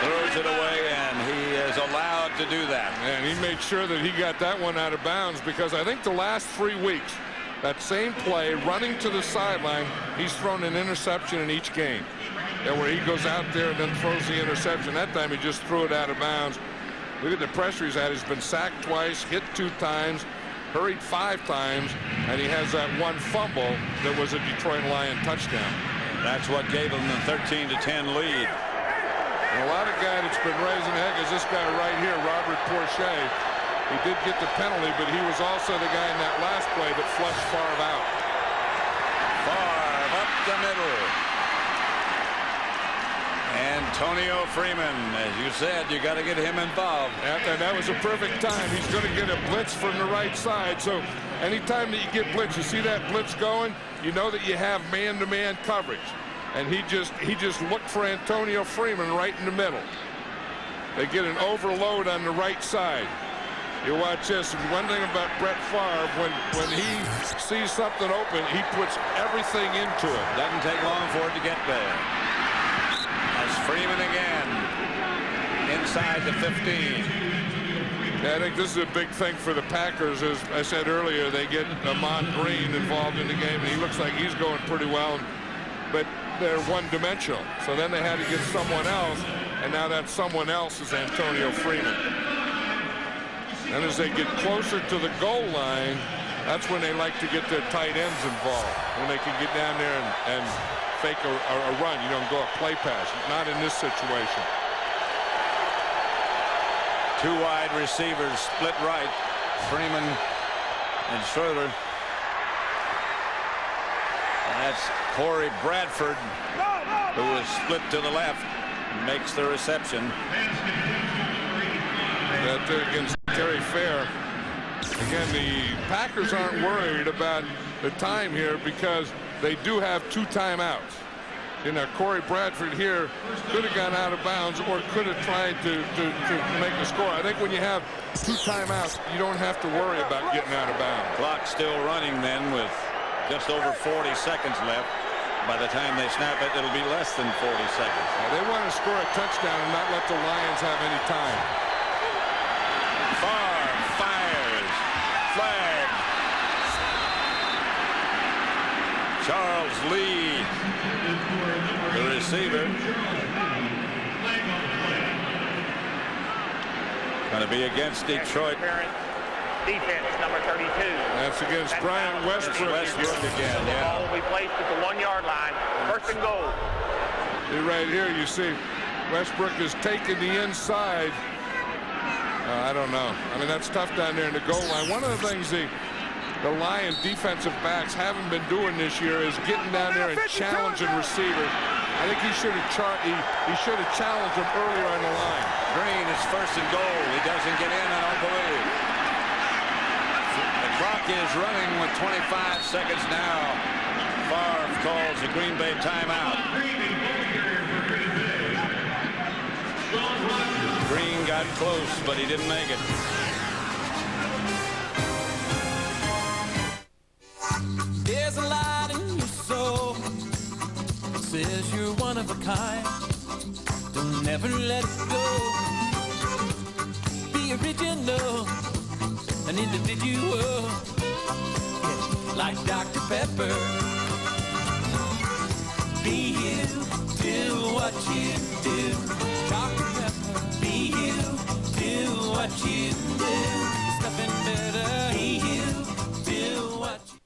throws it away, and he is allowed to do that. And he made sure that he got that one out of bounds, because I think the last 3 weeks, that same play, running to the sideline, he's thrown an interception in each game. And where he goes out there and then throws the interception. That time he just threw it out of bounds. Look at the pressure he's had. He's been sacked twice, hit 2 times, hurried 5 times, and he has that one fumble that was a Detroit Lion touchdown. That's what gave him the 13-10 lead. And a lot of guy that's been raising heck is this guy right here, Robert Porsche. He did get the penalty, but he was also the guy in that last play that flushed Favre out. Favre up the middle. Antonio Freeman, as you said, you got to get him involved. And that was a perfect time. He's going to get a blitz from the right side. So anytime that you get blitz, you see that blitz going, you know that you have man-to-man coverage. And he just looked for Antonio Freeman right in the middle. They get an overload on the right side. You watch this. One thing about Brett Favre, when he sees something open, he puts everything into it. Doesn't take long for it to get there. That's Freeman again, inside the 15. Yeah, I think this is a big thing for the Packers. As I said earlier, they get Ahman Green involved in the game, and he looks like he's going pretty well, but they're one-dimensional. So then they had to get someone else, and now that someone else is Antonio Freeman. And as they get closer to the goal line, that's when they like to get their tight ends involved, when they can get down there and fake a run, you know, go a play pass. Not in this situation. 2 wide receivers split right, Freeman and Schroeder. That's Corey Bradford, who is split to the left, makes the reception. That against Terry Fair. Again, the Packers aren't worried about the time here because they do have 2 timeouts. You know, Corey Bradford here could have gone out of bounds or could have tried to make the score. I think when you have 2 timeouts, you don't have to worry about getting out of bounds. Clock still running then with just over 40 seconds left. By the time they snap it, it'll be less than 40 seconds. They want to score a touchdown and not let the Lions have any time. Favre fires. Flag. Charles Lee, the receiver. Going to be against Detroit. Defense, number 32. That's against Brian Westbrook. Westbrook again, yeah. The ball will be placed at the 1-yard line. 1st and goal. Right here, you see Westbrook is taking the inside. I don't know. I mean, that's tough down there in the goal line. One of the things the Lion defensive backs haven't been doing this year is getting down there and challenging receivers. I think he should have challenged him earlier on the line. Green is 1st and goal. He doesn't get in, I don't believe. The clock is running with 25 seconds now. Favre calls the Green Bay timeout. Green got close, but he didn't make it. There's a light in your soul that says you're one of a kind. Don't never let it go. Be original, an individual, yeah, like Dr. Pepper. Be you, do what you do. Dr. Pepper. Be you, do what you do. There's nothing better. Be you, do what you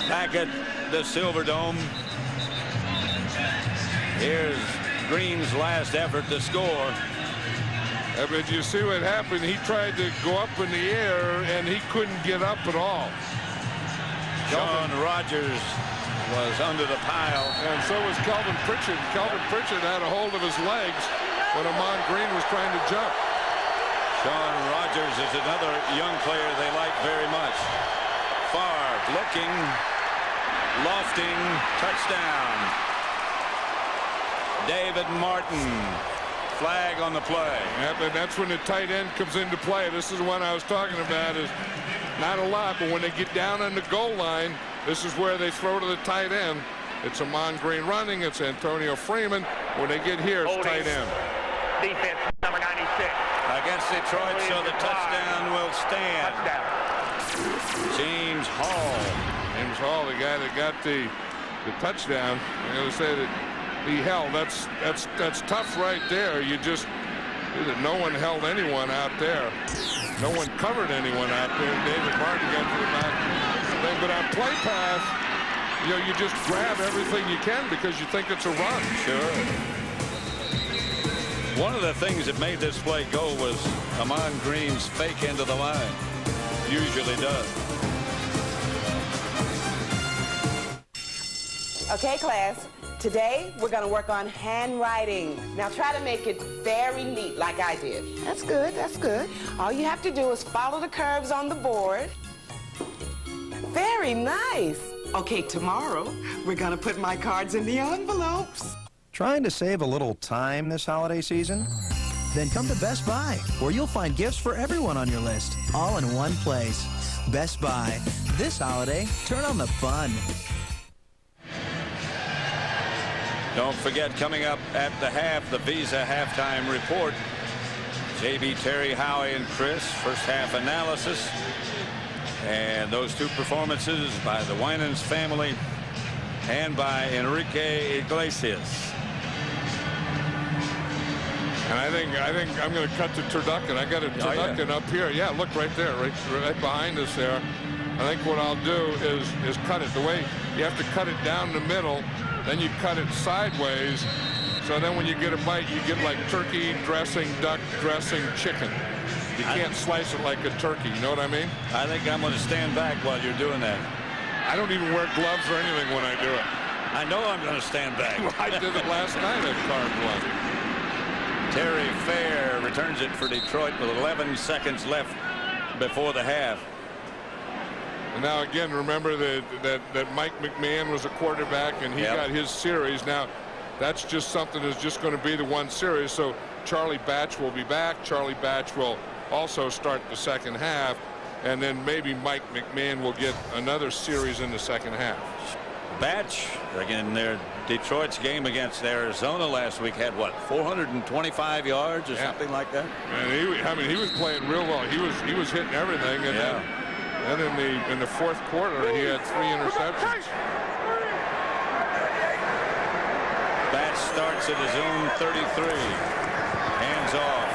do. Back at the Silverdome. Here's Green's last effort to score. But you see what happened? He tried to go up in the air, and he couldn't get up at all. Sean Rogers was under the pile. And so was Kelvin Pritchard. Kelvin Pritchard had a hold of his legs when Ahman Green was trying to jump. Sean Rogers is another young player they like very much. Favre looking, lofting, touchdown. David Martin Flag on the play. Yeah, but that's when the tight end comes into play. This is the one I was talking about. Is not a lot, but when they get down on the goal line, this is where they throw to the tight end. It's Ahman Green running. It's Antonio Freeman. When they get here, it's tight end. Defense, number 96. Against Detroit, so the touchdown will stand. James Hall. James Hall, the guy that got the touchdown. I'm going to say that he held. That's tough right there. No one held anyone out there. No one covered anyone out there. David Martin got to the back. But on play pass, you just grab everything you can because you think it's a run. Sure. One of the things that made this play go was Ahman Green's fake into the line. Usually does. Okay, class. Today, we're going to work on handwriting. Now, try to make it very neat like I did. That's good, that's good. All you have to do is follow the curves on the board. Very nice. Okay, tomorrow, we're going to put my cards in the envelopes. Trying to save a little time this holiday season? Then come to Best Buy, where you'll find gifts for everyone on your list, all in one place. Best Buy. This holiday, turn on the fun. Don't forget, coming up at the half, the Visa halftime report. JB, Terry, Howie, and Chris, first half analysis. And those two performances by the Winans family and by Enrique Iglesias. And I think I'm going to cut to Turducken. I got a Turducken up here. Yeah, look right there, right behind us there. I think what I'll do is cut it the way you have to cut it down the middle. Then you cut it sideways. So then when you get a bite, you get like turkey dressing, duck dressing, chicken. You can't slice it like a turkey. You know what I mean? I think I'm going to stand back while you're doing that. I don't even wear gloves or anything when I do it. I know I'm going to stand back. I did it last night at Carved One. Terry Fair returns it for Detroit with 11 seconds left before the half. And now again, remember that Mike McMahon was a quarterback and he got his series. Now that's just something that's just going to be the one series. So Charlie Batch will be back. Charlie Batch will also start the second half. And then maybe Mike McMahon will get another series in the second half. Batch, again, their Detroit's game against Arizona last week had what, 425 yards or something like that? And he was playing real well. He was hitting everything. And then in the fourth quarter, he had 3 interceptions. Batch starts at his own 33. Hands off.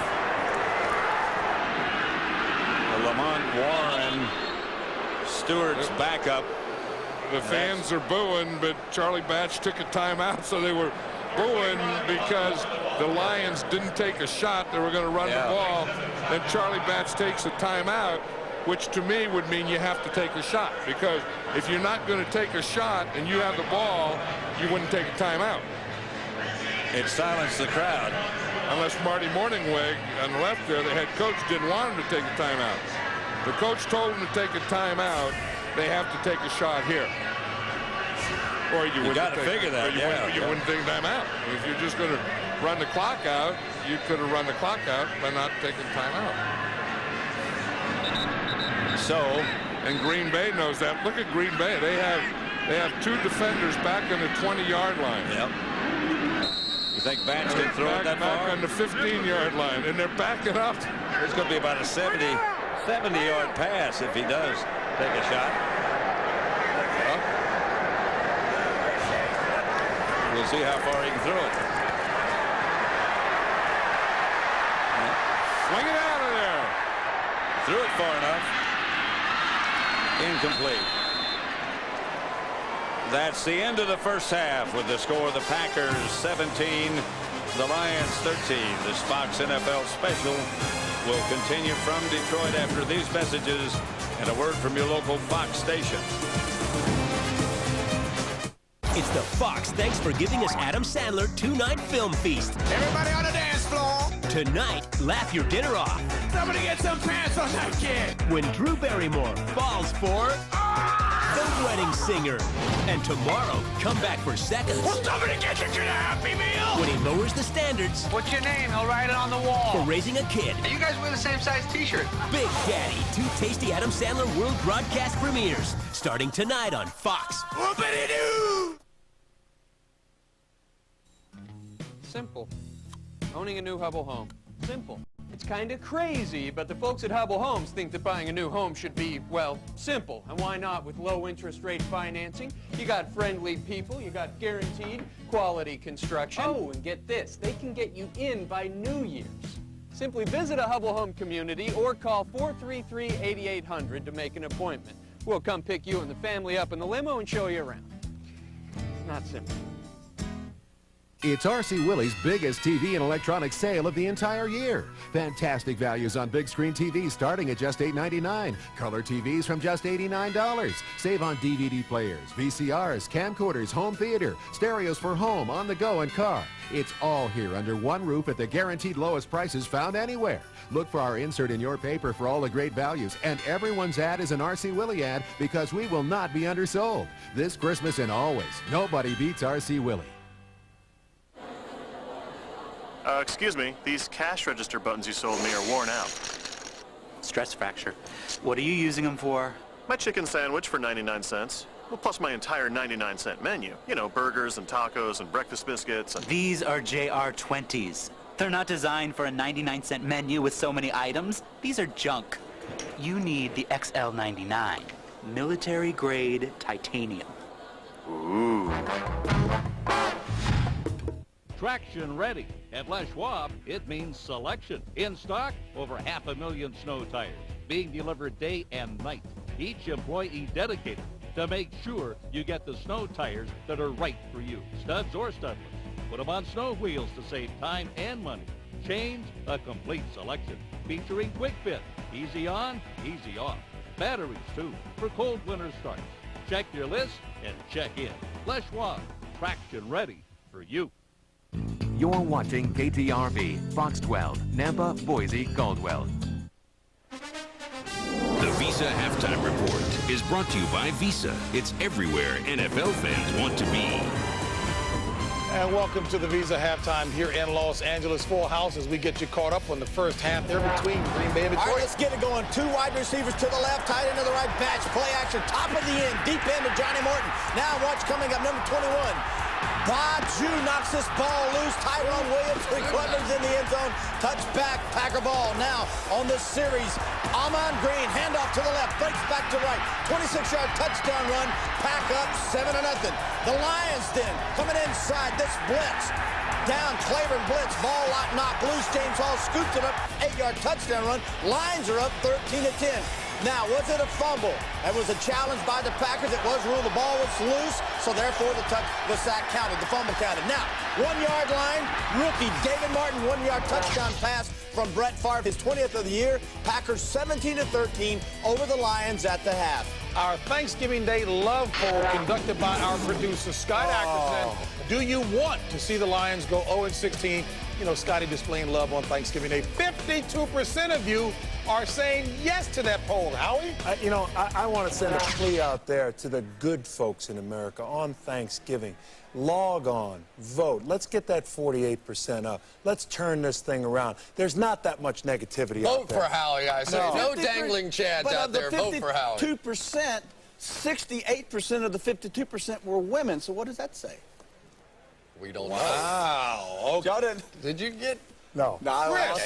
Lamont Warren, Stewart's backup. The fans are booing, but Charlie Batch took a timeout, so they were booing because the Lions didn't take a shot. They were going to run the ball. Then Charlie Batch takes a timeout, which to me would mean you have to take a shot, because if you're not going to take a shot and you have the ball, you wouldn't take a timeout. It silenced the crowd. Unless Marty Morningweg on the left there, the head coach, didn't want him to take a timeout. The coach told him to take a timeout. They have to take a shot here. Or you got to figure that. You wouldn't take a timeout. If you're just going to run the clock out, you could have run the clock out by not taking timeout. So, and Green Bay knows that. Look at Green Bay. They have 2 defenders back on the 20-yard line. Yep. You think Batch can throw it that far? Back on the 15-yard line, and they're backing up. There's going to be about a 70-yard pass if he does take a shot. We'll see how far he can throw it. Swing it out of there. Threw it far enough. Incomplete. That's the end of the first half with the score: the Packers 17, the Lions 13. This Fox NFL special will continue from Detroit after these messages and a word from your local Fox station. It's the Fox Thanks for Giving Us Adam Sandler 2-night film feast. Everybody on the dance floor. Tonight, laugh your dinner off. Somebody get some pants on that kid. When Drew Barrymore falls for... the wedding singer. And tomorrow, come back for seconds. Will somebody get you to the Happy Meal? When he lowers the standards. What's your name? I'll write it on the wall. For raising a kid. Hey, you guys wear the same size t-shirt. Big Daddy, 2 tasty Adam Sandler world broadcast premieres. Starting tonight on Fox. Whoopity-doo! Simple. Owning a new Hubble home. Simple. It's kind of crazy, but the folks at Hubble Homes think that buying a new home should be, well, simple. And why not with low interest rate financing? You got friendly people, you got guaranteed quality construction. Oh, and get this, they can get you in by New Year's. Simply visit a Hubble Home community or call 433-8800 to make an appointment. We'll come pick you and the family up in the limo and show you around. It's not simple. It's R.C. Willey's biggest TV and electronics sale of the entire year. Fantastic values on big screen TVs starting at just $8.99. Color TVs from just $89. Save on DVD players, VCRs, camcorders, home theater, stereos for home, on the go, and car. It's all here under one roof at the guaranteed lowest prices found anywhere. Look for our insert in your paper for all the great values, and everyone's ad is an R.C. Willey ad because we will not be undersold. This Christmas and always, nobody beats R.C. Willey. Excuse me, these cash register buttons you sold me are worn out. Stress fracture. What are you using them for? My chicken sandwich for 99 cents. Well, plus my entire 99-cent menu. You know, burgers and tacos and breakfast biscuits. And... These are JR20s. They're not designed for a 99-cent menu with so many items. These are junk. You need the XL99, military-grade titanium. Ooh. Traction ready. At Les Schwab, it means selection. In stock, over 500,000 snow tires, being delivered day and night. Each employee dedicated to make sure you get the snow tires that are right for you. Studs or studless. Put them on snow wheels to save time and money. Change a complete selection. Featuring quick fit. Easy on, easy off. Batteries, too, for cold winter starts. Check your list and check in. Les Schwab, traction ready for you. You're watching KTRV, Fox 12, Nampa, Boise, Caldwell. The Visa Halftime Report is brought to you by Visa. It's everywhere NFL fans want to be. And welcome to the Visa Halftime here in Los Angeles. Full house as we get you caught up on the first half there between Green Bay and Detroit. All right, let's get it going. 2 wide receivers to the left, tight end to the right, batch, play action, top of the end, deep end to Johnny Morton. Now watch coming up, number 21. Baju knocks this ball loose. Tyrone Williams, 3 quarters in the end zone. Touchback, Packer ball. Now on this series, Ahman Green, handoff to the left, breaks back to right. 26-yard touchdown run. Pack up 7-0. The Lions then coming inside this blitz. Down, Claiborne blitz, ball knocked loose. James Hall scoops it up, 8-yard touchdown run. Lions are up 13-10. Now, was it a fumble? That was a challenge by the Packers. It was ruled the ball was loose, so therefore the sack counted, the fumble counted. Now, 1-yard line, rookie David Martin, 1-yard touchdown pass from Brett Favre, his 20th of the year. Packers 17-13 over the Lions at the half. Our Thanksgiving Day love poll conducted by our producer, Scott Ackerson. Do you want to see the Lions go 0-16? You know, Scotty displaying love on Thanksgiving Day. 52% of you are saying yes to that poll. Howie? I want to send a plea out there to the good folks in America on Thanksgiving. Log on, vote. Let's get that 48% up. Let's turn this thing around. There's not that much negativity out there. Vote for Howie, I say. No dangling chads out there. Vote for Howie. 2%, 68% of the 52% were women. So what does that say? We don't know. Wow. Okay. Did you get... No. The Lions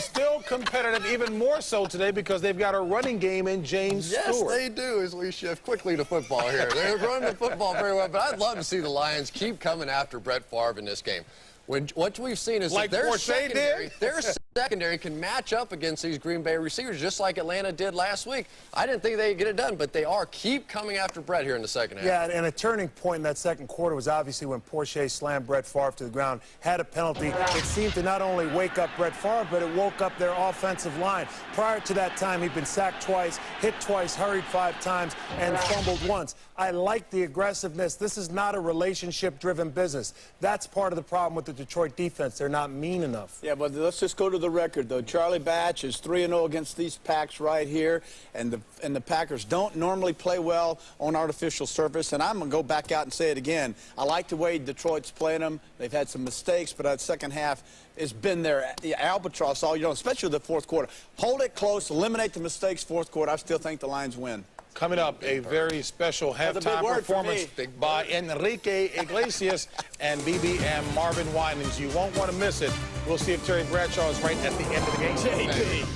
still competitive, even more so today because they've got a running game in James Stewart. Yes, they do, as we shift quickly to football here. They're running the football very well, but I'd love to see the Lions keep coming after Brett Favre in this game. What we've seen is like that their secondary can match up against these Green Bay receivers, just like Atlanta did last week. I didn't think they'd get it done, but they keep coming after Brett here in the second half. Yeah, and a turning point in that second quarter was obviously when Porsche slammed Brett Favre to the ground, had a penalty. It seemed to not only wake up Brett Favre, but it woke up their offensive line. Prior to that time, he'd been sacked twice, hit twice, hurried 5 times, and fumbled once. I like the aggressiveness. This is not a relationship-driven business. That's part of the problem with the Detroit defense. They're not mean enough. Yeah, but let's just go to the record, though. Charlie Batch is 3-0 against these Packs right here, and the Packers don't normally play well on artificial surface. And I'm going to go back out and say it again. I like the way Detroit's playing them. They've had some mistakes, but that second half has been their albatross all year long, especially the fourth quarter. Hold it close, eliminate the mistakes fourth quarter. I still think the Lions win. Coming up, a very special halftime performance by Enrique Iglesias and BBM Marvin Winans. You won't want to miss it. We'll see if Terry Bradshaw is right at the end of the game. JP.